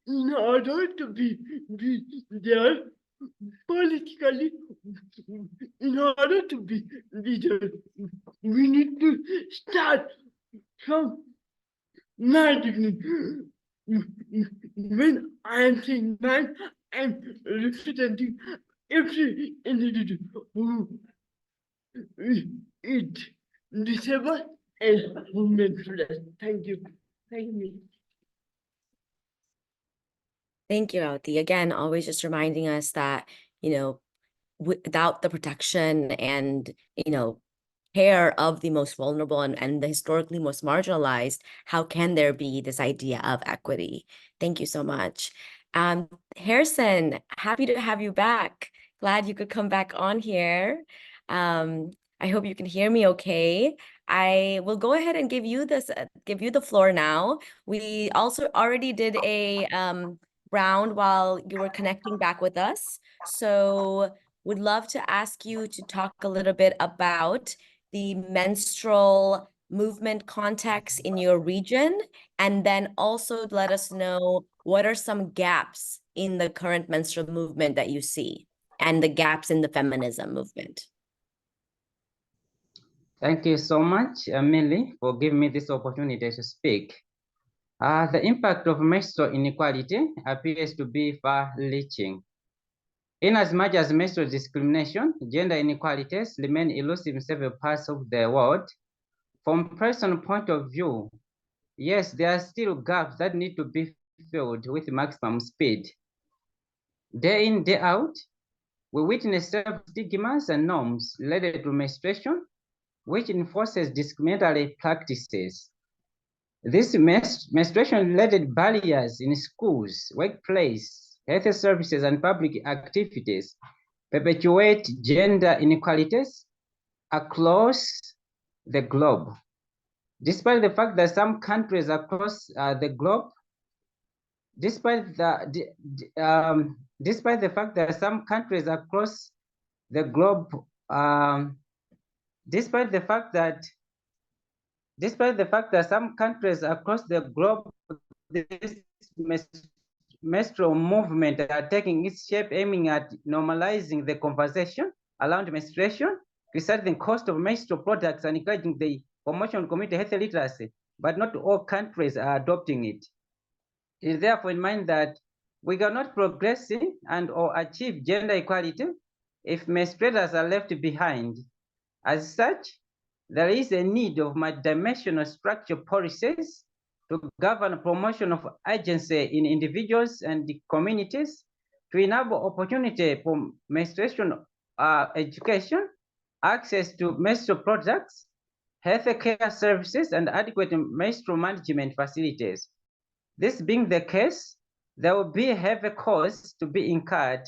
in order to be there politically, in order to be there, we need to start from my dignity. When I'm saying mine, I'm representing every individual who is disabled and menstruous. Thank you. Thank you.
Thank you, Rauti. Again, always just reminding us that, without the protection and, care of the most vulnerable and the historically most marginalized, how can there be this idea of equity? Thank you so much. Harrison, happy to have you back. Glad you could come back on here. I hope you can hear me okay. I will go ahead and give you the floor now. We also already did a round while you were connecting back with us. So would love to ask you to talk a little bit about the menstrual movement context in your region, and then also let us know what are some gaps in the current menstrual movement that you see and the gaps in the feminism movement.
Thank you so much, Millie, for giving me this opportunity to speak. The impact of menstrual inequality appears to be far-reaching. Inasmuch as menstrual discrimination, gender inequalities remain elusive in several parts of the world, from a personal point of view, yes, there are still gaps that need to be filled with maximum speed. Day in, day out, we witness stigmas and norms related to menstruation, which enforces discriminatory practices. These menstruation-related barriers in schools, workplace, health services, and public activities perpetuate gender inequalities across the globe. Despite the fact that some countries across the globe, despite the fact that some countries across the globe, despite the fact that some countries across the globe, this menstrual movement are taking its shape, aiming at normalizing the conversation around menstruation, researching the cost of menstrual products, and encouraging the promotion of community health literacy. But not all countries are adopting it. It is therefore in mind that we cannot progress and or achieve gender equality if menstruators are left behind. As such, there is a need of multidimensional structural policies to govern promotion of agency in individuals and communities, to enable opportunity for menstruation education, access to menstrual products, health care services, and adequate menstrual management facilities. This being the case, there will be a heavy cost to be incurred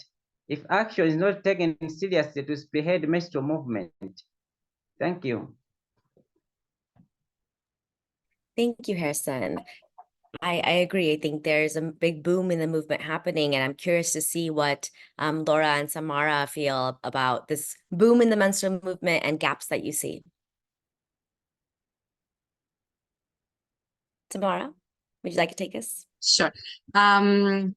if action is not taken seriously to spearhead menstrual movement. Thank you.
Thank you, Harrison. I agree. I think there's a big boom in the movement happening, and I'm curious to see what Laura and Samara feel about this boom in the menstrual movement and gaps that you see. Samara, would you like to take us?
Sure. Yeah,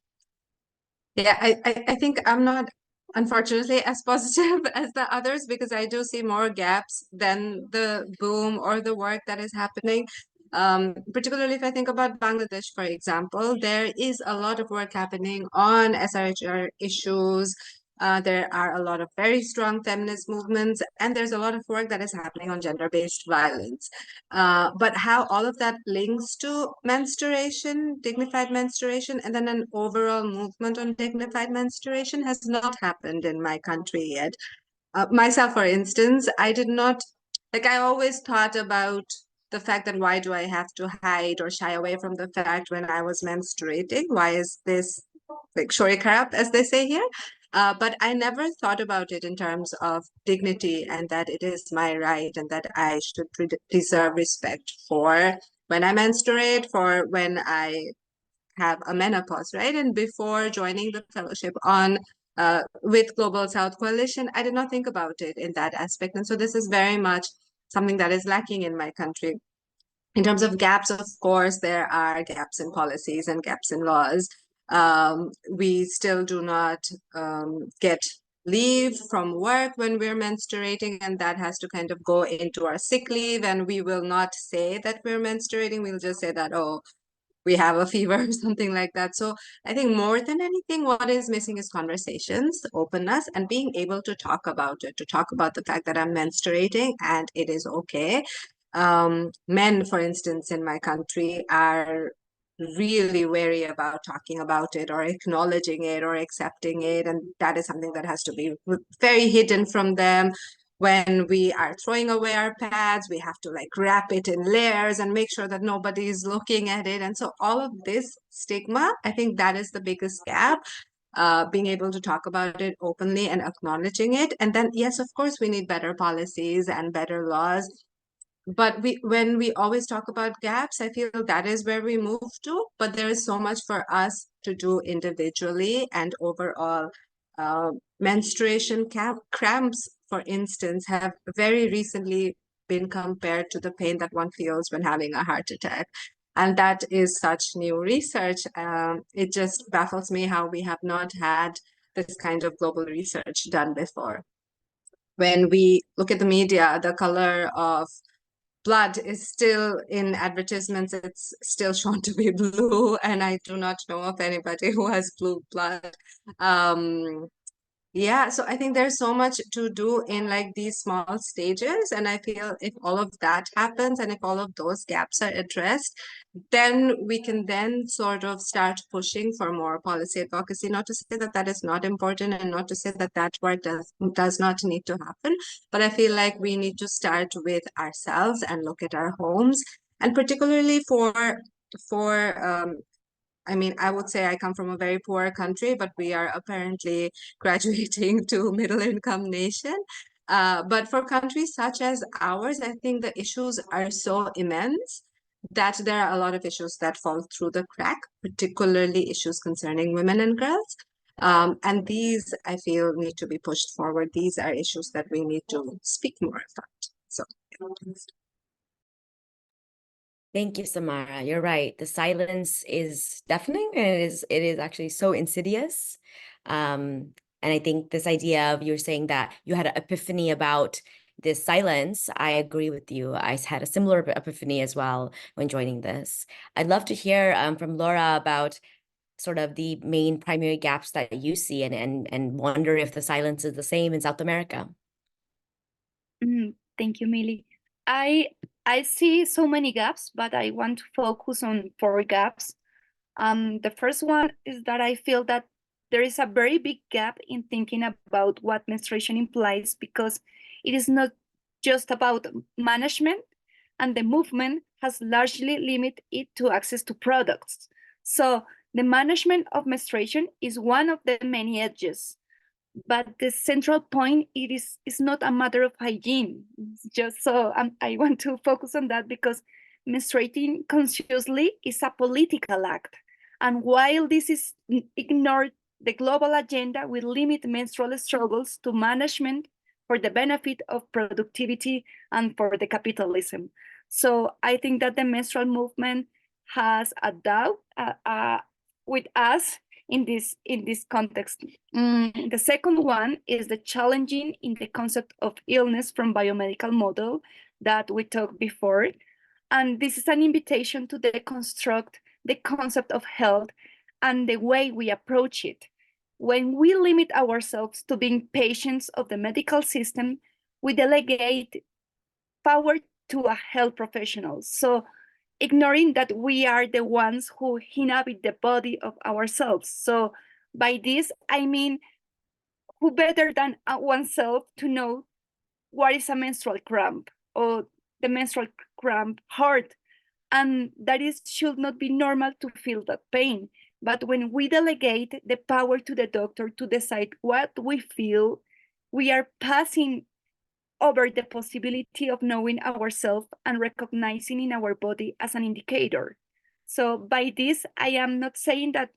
I think I'm not, unfortunately, as positive as the others because I do see more gaps than the boom or the work that is happening. Particularly if I think about Bangladesh, for example, there is a lot of work happening on SRHR issues. There are a lot of very strong feminist movements, and there's a lot of work that is happening on gender-based violence. But how all of that links to menstruation, dignified menstruation, and then an overall movement on dignified menstruation has not happened in my country yet. Myself, for instance, I did not, like, I always thought about the fact that why do I have to hide or shy away from the fact when I was menstruating? Why is this like shori kharap, as they say here? But I never thought about it in terms of dignity and that it is my right and that I should deserve respect for when I menstruate, for when I have a menopause, right? And before joining the fellowship on with Global South Coalition, I did not think about it in that aspect. And so this is very much something that is lacking in my country. In terms of gaps, of course, there are gaps in policies and gaps in laws. We still do not get leave from work when we're menstruating, and that has to kind of go into our sick leave. And we will not say that we're menstruating. We'll just say that, oh, we have a fever or something like that. So I think more than anything, what is missing is conversations, openness, and being able to talk about it, to talk about the fact that I'm menstruating and it is okay. Men, for instance, in my country are really wary about talking about it or acknowledging it or accepting it. And that is something that has to be very hidden from them. When we are throwing away our pads, we have to like wrap it in layers and make sure that nobody is looking at it. And so all of this stigma, I think that is the biggest gap. Being able to talk about it openly and acknowledging it. And then, yes, of course, we need better policies and better laws. But when we always talk about gaps, I feel that is where we move to. But there is so much for us to do individually and overall. Menstruation cramps, for instance, have very recently been compared to the pain that one feels when having a heart attack. And that is such new research. It just baffles me how we have not had this kind of global research done before. When we look at the media, the color of blood is still in advertisements, it's still shown to be blue, and I do not know of anybody who has blue blood. Yeah, so I think there's so much to do in like these small stages, and I feel if all of that happens and if all of those gaps are addressed, then we can then sort of start pushing for more policy advocacy. Not to say that that is not important and not to say that that work does not need to happen, but I feel like we need to start with ourselves and look at our homes, and particularly for I mean, I would say I come from a very poor country, but we are apparently graduating to middle income nation. But for countries such as ours, I think the issues are so immense that there are a lot of issues that fall through the crack, particularly issues concerning women and girls. And these, I feel, need to be pushed forward. These are issues that we need to speak more about. So,
Thank you, Samara. You're right. The silence is deafening, and it is actually so insidious. And I think this idea of you're saying that you had an epiphany about this silence, I agree with you. I had a similar epiphany as well when joining this. I'd love to hear from Laura about sort of the main primary gaps that you see and wonder if the silence is the same in South America.
Thank you, Millie. I see so many gaps, but I want to focus on 4 gaps. The first one is that I feel that there is a very big gap in thinking about what menstruation implies, because it is not just about management, and the movement has largely limited it to access to products. So the management of menstruation is one of the many edges. But the central point, it is not a matter of hygiene. It's just so I want to focus on that, because menstruating consciously is a political act. And while this is ignored, the global agenda will limit menstrual struggles to management for the benefit of productivity and for the capitalism. So I think that the menstrual movement has a doubt with us in this context. The second one is the challenging in the concept of illness from biomedical model that we talked before. And this is an invitation to deconstruct the concept of health and the way we approach it. When we limit ourselves to being patients of the medical system, we delegate power to a health professional. So ignoring that we are the ones who inhabit the body of ourselves. So by this, I mean, who better than oneself to know what is a menstrual cramp or the menstrual cramp hurt, and that is should not be normal to feel that pain. But when we delegate the power to the doctor to decide what we feel, we are passing over the possibility of knowing ourselves and recognizing in our body as an indicator. So by this, I am not saying that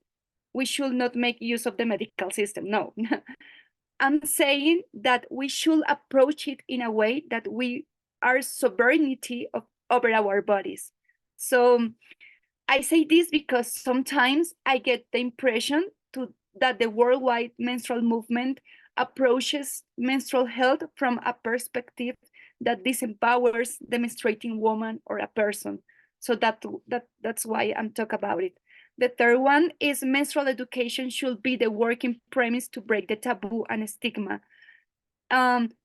we should not make use of the medical system. No, I'm saying that we should approach it in a way that we are sovereignty over our bodies. So I say this because sometimes I get the impression that the worldwide menstrual movement approaches menstrual health from a perspective that disempowers the menstruating woman or a person. So that's why I'm talking about it. The third one is menstrual education should be the working premise to break the taboo and stigma.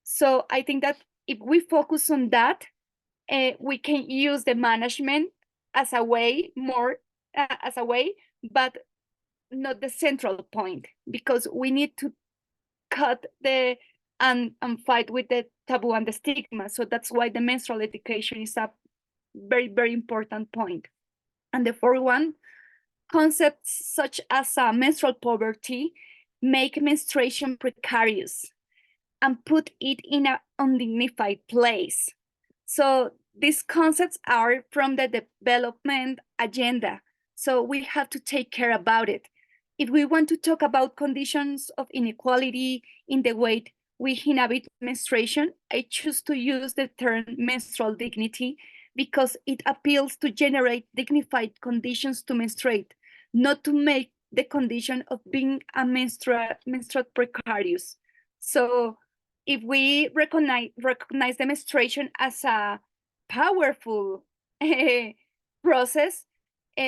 So I think that if we focus on that, we can use the management as a way but not the central point, because we need to cut and fight with the taboo and the stigma. So that's why the menstrual education is a very, very important point. And the fourth one, concepts such as menstrual poverty make menstruation precarious and put it in an undignified place. So these concepts are from the development agenda. So we have to take care about it. If we want to talk about conditions of inequality in the way we inhabit menstruation, I choose to use the term menstrual dignity because it appeals to generate dignified conditions to menstruate, not to make the condition of being a menstrual precarious. So if we recognize the menstruation as a powerful process,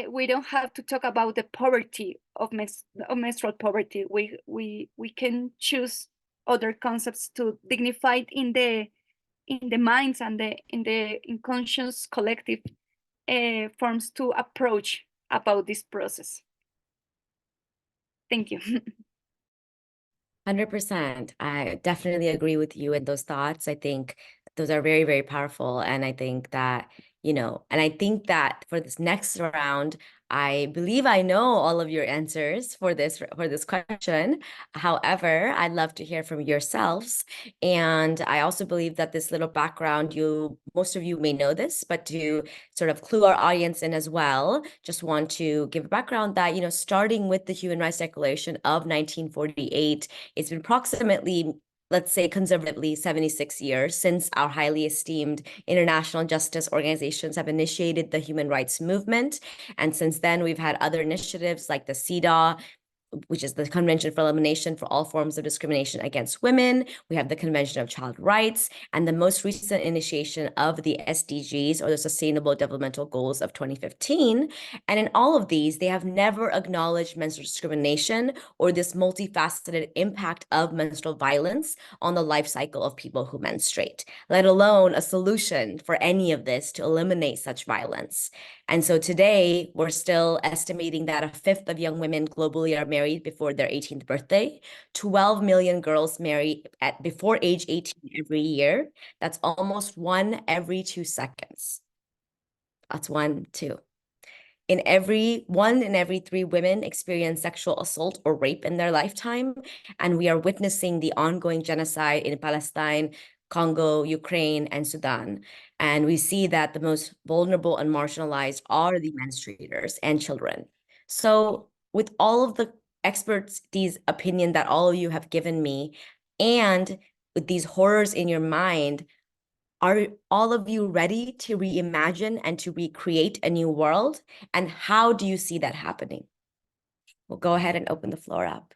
we don't have to talk about the poverty of menstrual poverty. We can choose other concepts to dignify in the minds and in conscious collective forms to approach about this process. Thank you.
100%. I definitely agree with you in those thoughts. I think those are very, very powerful. And I think that, and I think that for this next round, I believe I know all of your answers for this question. However, I'd love to hear from yourselves. And I also believe that this little background, most of you may know this, but to sort of clue our audience in as well, just want to give a background that, starting with the Human Rights Declaration of 1948, it's been approximately, let's say conservatively, 76 years since our highly esteemed international justice organizations have initiated the human rights movement. And since then, we've had other initiatives like the CEDAW, which is the Convention for Elimination for All Forms of Discrimination Against Women. We have the Convention of Child Rights, and the most recent initiation of the SDGs, or the Sustainable Developmental Goals of 2015. And in all of these, they have never acknowledged menstrual discrimination or this multifaceted impact of menstrual violence on the life cycle of people who menstruate, let alone a solution for any of this to eliminate such violence. And so today, we're still estimating that a fifth of young women globally are married before their 18th birthday. 12 million girls marry before age 18 every year. That's almost 1 every 2 seconds. That's 1, 2. One in every 3 women experience sexual assault or rape in their lifetime. And we are witnessing the ongoing genocide in Palestine Congo, Ukraine, and Sudan. And we see that the most vulnerable and marginalized are the menstruators and children. So with all of the expertise opinion that all of you have given me, and with these horrors in your mind, are all of you ready to reimagine and to recreate a new world? And how do you see that happening? We'll go ahead and open the floor up.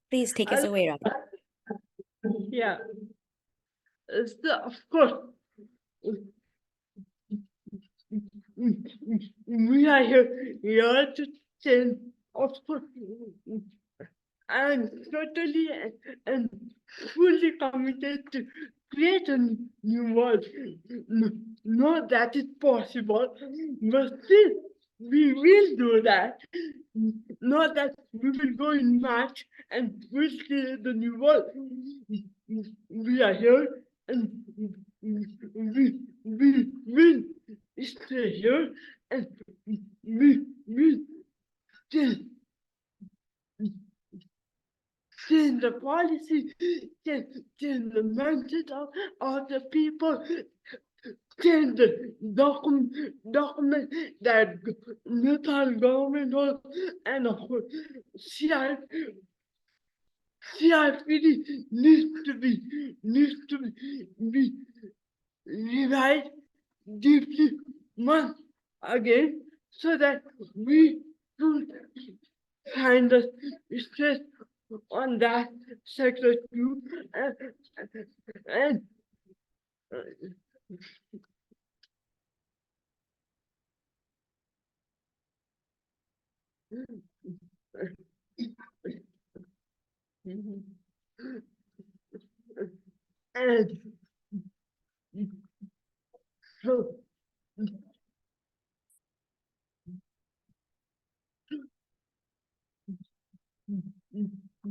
Please take us away, Ravi.
Yeah. So, of course, we are here to change, of course, and totally and fully committed to create a new world. Know that it's possible, but still, we will do that. Not that we will go in March and we'll create the new world. We are here and we will stay here and we will change, change the policy, change the mindset of the people, change the document that Nepal government holds, and of course, CRPD needs to be revised deeply once again so that we don't find the stress on that sector too, and and so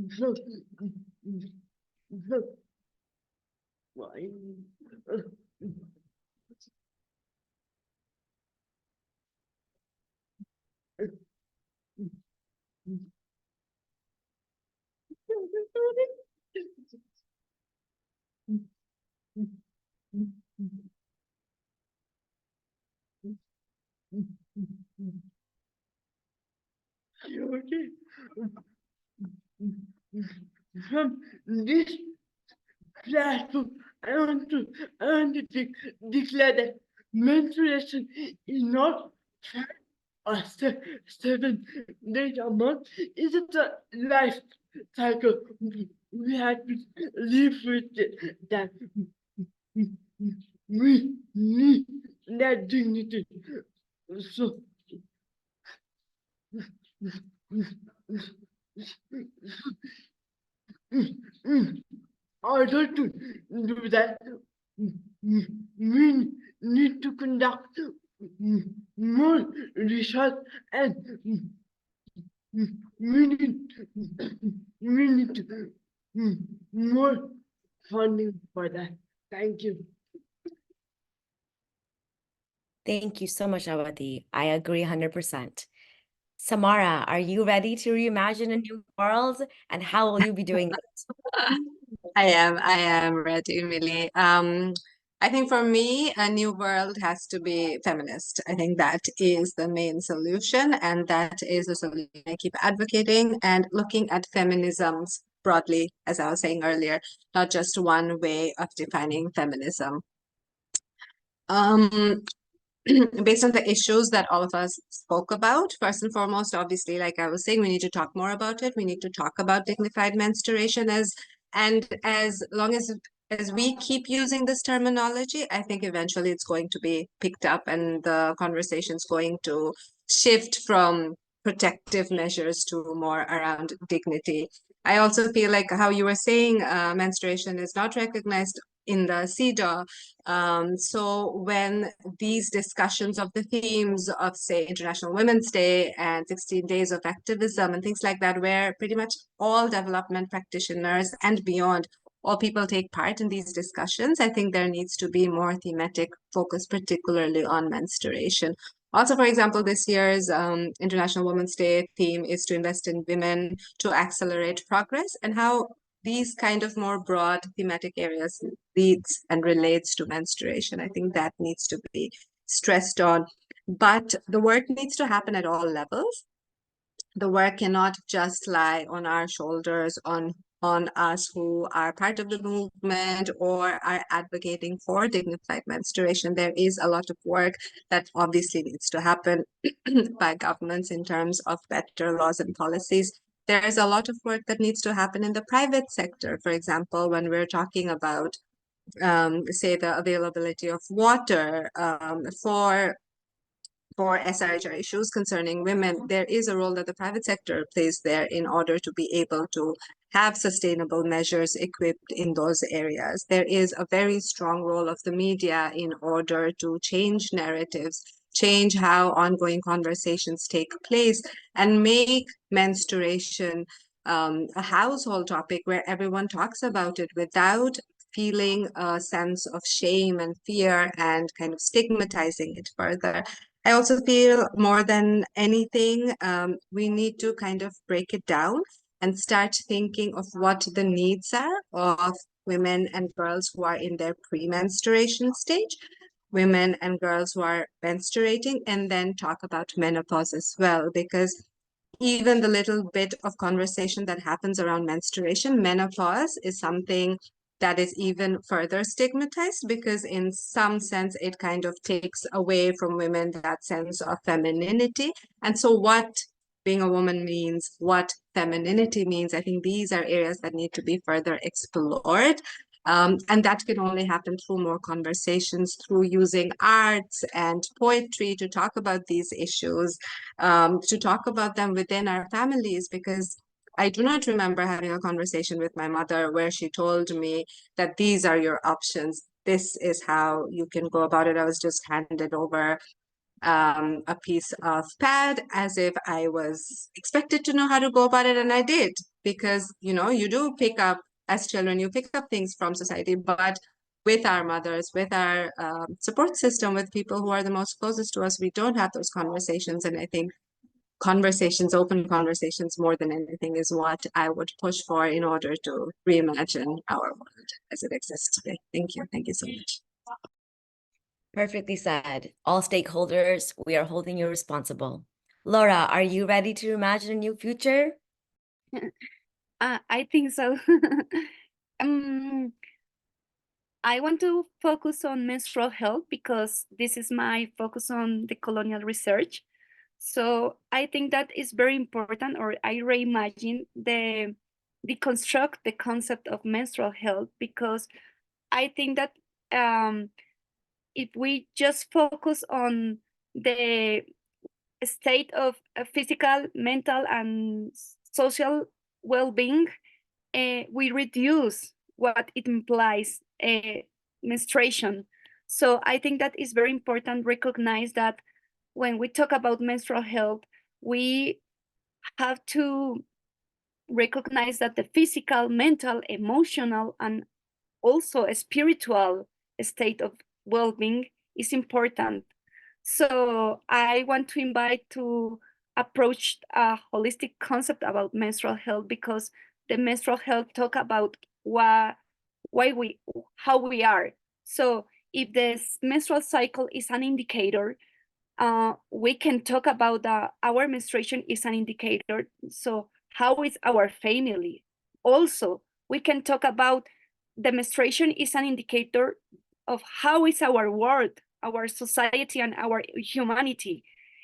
so so why okay. From this platform, I want to declare that menstruation is not a 7 days a month. It's a life cycle. We have to live with it, that we need that dignity. So, in order to do that, we need to conduct more research and we need to more funding for that. Thank you.
Thank you so much, Avati. I agree 100%. Samara, are you ready to reimagine a new world? And how will you be doing that?
I am ready, Millie. I think for me, a new world has to be feminist. I think that is the main solution, and that is the solution I keep advocating and looking at feminisms broadly, as I was saying earlier, not just one way of defining feminism. Based on the issues that all of us spoke about, first and foremost, obviously, like I was saying, we need to talk more about it. We need to talk about dignified menstruation as long as we keep using this terminology, I think eventually it's going to be picked up and the conversation's going to shift from protective measures to more around dignity. I also feel like how you were saying menstruation is not recognized in the CEDAW. So when these discussions of the themes of, say, International Women's Day and 16 days of activism and things like that, where pretty much all development practitioners and beyond all people take part in these discussions, I think there needs to be more thematic focus, particularly on menstruation. Also, for example, this year's International Women's Day theme is to invest in women to accelerate progress, and how these kind of more broad thematic areas leads and relates to menstruation. I think that needs to be stressed on. But the work needs to happen at all levels. The work cannot just lie on our shoulders, on us who are part of the movement or are advocating for dignified menstruation. There is a lot of work that obviously needs to happen by governments in terms of better laws and policies. There is a lot of work that needs to happen in the private sector. For example, when we're talking about, say, the availability of water for SRHR issues concerning women, there is a role that the private sector plays there in order to be able to have sustainable measures equipped in those areas. There is a very strong role of the media in order to change narratives, change how ongoing conversations take place, and make menstruation a household topic where everyone talks about it without feeling a sense of shame and fear and kind of stigmatizing it further. I also feel more than anything, we need to kind of break it down and start thinking of what the needs are of women and girls who are in their pre-menstruation stage, women and girls who are menstruating, and then talk about menopause as well, because even the little bit of conversation that happens around menstruation, menopause is something that is even further stigmatized, because in some sense it kind of takes away from women that sense of femininity. And so what being a woman means, what femininity means, I think these are areas that need to be further explored. And that can only happen through more conversations, through using arts and poetry to talk about these issues, to talk about them within our families, because I do not remember having a conversation with my mother where she told me that these are your options. This is how you can go about it. I was just handed over a piece of pad as if I was expected to know how to go about it, and I did, because you do pick up, as children, you pick up things from society, but with our mothers, with our support system, with people who are the most closest to us, we don't have those conversations. And I think conversations, open conversations, more than anything, is what I would push for in order to reimagine our world as it exists today. Thank you. Thank you so much.
Perfectly said. All stakeholders, we are holding you responsible. Laura, are you ready to imagine a new future?
I think so. I want to focus on menstrual health because this is my focus on the colonial research. So I think that is very important, or I reimagine the deconstruct the concept of menstrual health, because I think that if we just focus on the state of physical, mental, and social well-being, we reduce what it implies menstruation. So I think that is very important. Recognize that when we talk about menstrual health, we have to recognize that the physical, mental, emotional, and also a spiritual state of well-being is important. So I want to invite to approach a holistic concept about menstrual health, because the menstrual health talk about how we are. So if the menstrual cycle is an indicator, we can talk about our menstruation is an indicator. So how is our family? Also, we can talk about the menstruation is an indicator of how is our world, our society, and our humanity.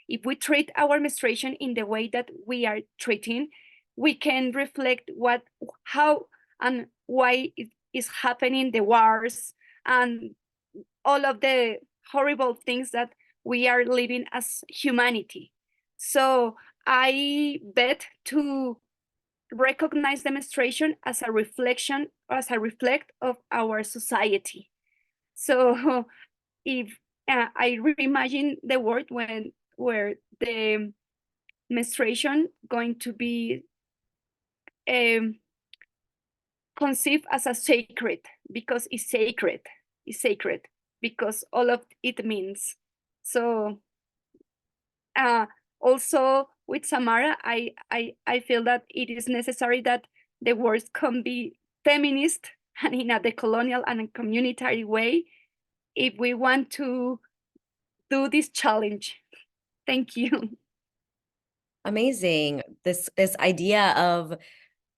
If we treat our menstruation in the way that we are treating, we can reflect how and why it is happening, the wars and all of the horrible things that we are living as humanity. So I bet to recognize demonstration as a reflection, as a reflect of our society. So if I reimagine the world where the menstruation going to be conceived as a sacred because it's sacred. It's sacred because all of it means. So also with Samara, I feel that it is necessary that the words can be feminist and in a decolonial and a communitary way if we want to do this challenge. Thank you.
Amazing. This idea of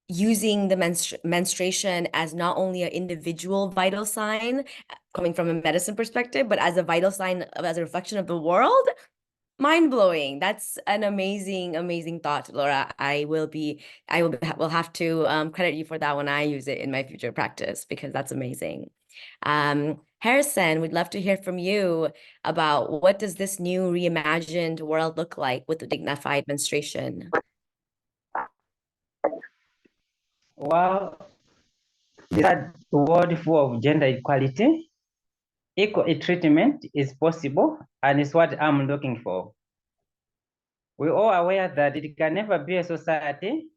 using the menstruation as not only an individual vital sign coming from a medicine perspective, but as a vital sign, as a reflection of the world. Mind-blowing. That's an amazing thought, Laura. will have to credit you for that when I use it in my future practice, because that's amazing. Harrison, we'd love to hear from you about what does this new reimagined world look like with the dignified menstruation?
Well, that world full of gender equality, equal treatment is possible, and it's what I'm looking for. We're all aware that it can never be a society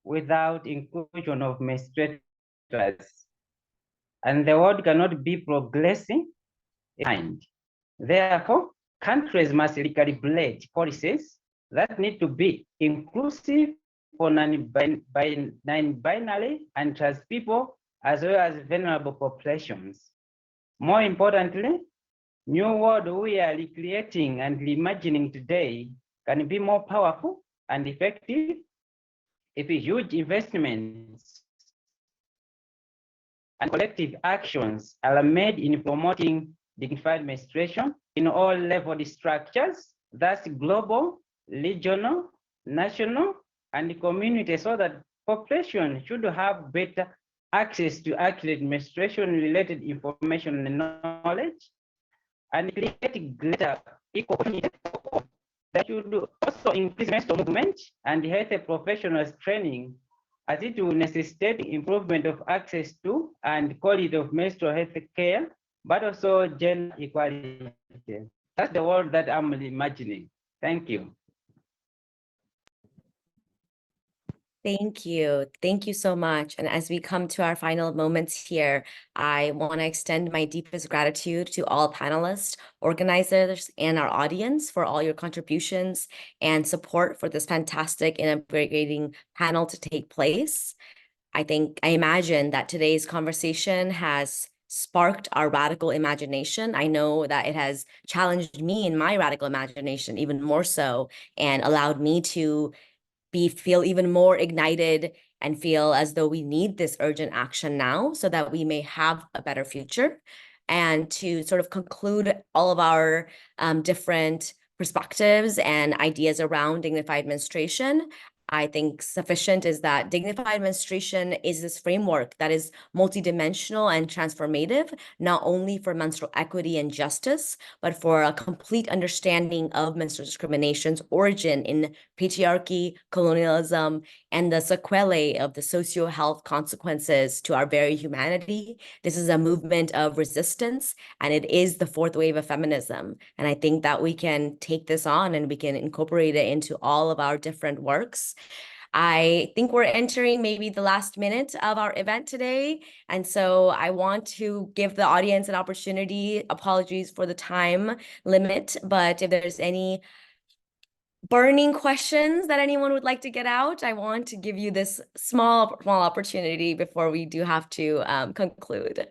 without inclusion of menstruators, and the world cannot be progressing behind. Therefore, countries must recalibrate policies that need to be inclusive for non-binary and trans people, as well as vulnerable populations. More importantly, new world we are recreating and reimagining today can be more powerful and effective if huge investments and collective actions are made in promoting dignified menstruation in all level structures, that's global, regional, national, and community, so that population should have better access to accurate menstruation-related information and knowledge, and create greater equal opportunity. That should also increase menstrual movement and health professionals training, as it will necessitate improvement of access to and quality of menstrual health care, but also gender equality. That's the world that I'm imagining. Thank you.
Thank you. Thank you so much. And as we come to our final moments here, I want to extend my deepest gratitude to all panelists, organizers, and our audience for all your contributions and support for this fantastic and invigorating panel to take place. I imagine that today's conversation has sparked our radical imagination. I know that it has challenged me in my radical imagination even more so, and allowed me to feel even more ignited and feel as though we need this urgent action now so that we may have a better future. And to sort of conclude all of our different perspectives and ideas around dignified menstruation, I think sufficient is that dignified menstruation is this framework that is multidimensional and transformative, not only for menstrual equity and justice, but for a complete understanding of menstrual discrimination's origin in patriarchy, colonialism, and the sequelae of the socio-health consequences to our very humanity. This is a movement of resistance, and it is the fourth wave of feminism. And I think that we can take this on and we can incorporate it into all of our different works. I think we're entering maybe the last minute of our event today. And so I want to give the audience an opportunity. Apologies for the time limit, but if there's any burning questions that anyone would like to get out, I want to give you this small opportunity before we do have to conclude.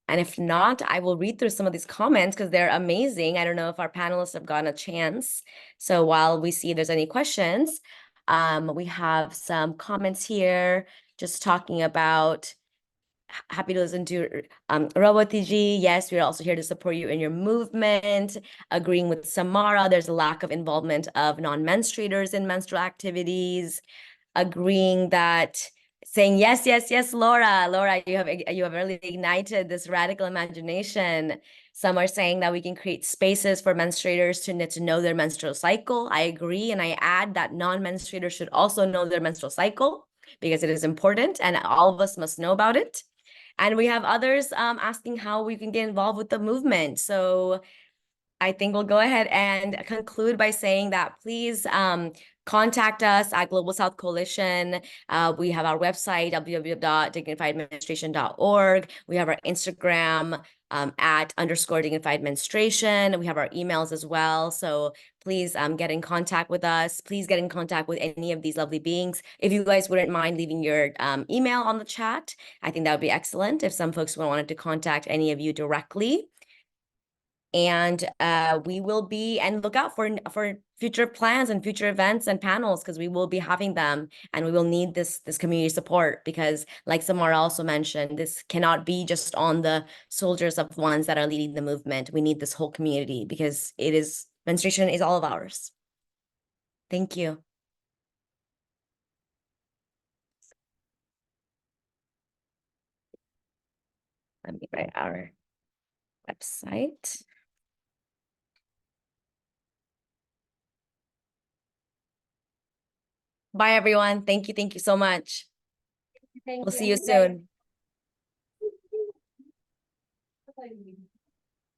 And if not, I will read through some of these comments because they're amazing. I don't know if our panelists have gotten a chance. So while we see if there's any questions, we have some comments here just talking about, happy to listen to Rawatiji. Yes, we're also here to support you in your movement. Agreeing with Samara, there's a lack of involvement of non-menstruators in menstrual activities. Agreeing that, saying yes, yes, yes, Laura, you have really ignited this radical imagination. Some are saying that we can create spaces for menstruators to know their menstrual cycle. I agree, and I add that non-menstruators should also know their menstrual cycle because it is important and all of us must know about it. And we have others asking how we can get involved with the movement. So I think we'll go ahead and conclude by saying that please contact us at Global South Coalition. We have our website, www.dignifiedmenstruation.org. We have our Instagram at _dignified menstruation. We have our emails as well. So please get in contact with us. Please get in contact with any of these lovely beings. If you guys wouldn't mind leaving your email on the chat, I think that would be excellent if some folks wanted to contact any of you directly. And we will be, and look out for future plans and future events and panels, because we will be having them, and we will need this community support, because like Samara also mentioned, this cannot be just on the soldiers of ones that are leading the movement. We need this whole community, because menstruation is all of ours. Thank you. Let me write our website. Bye, everyone. Thank you. Thank you so much. We'll see you soon.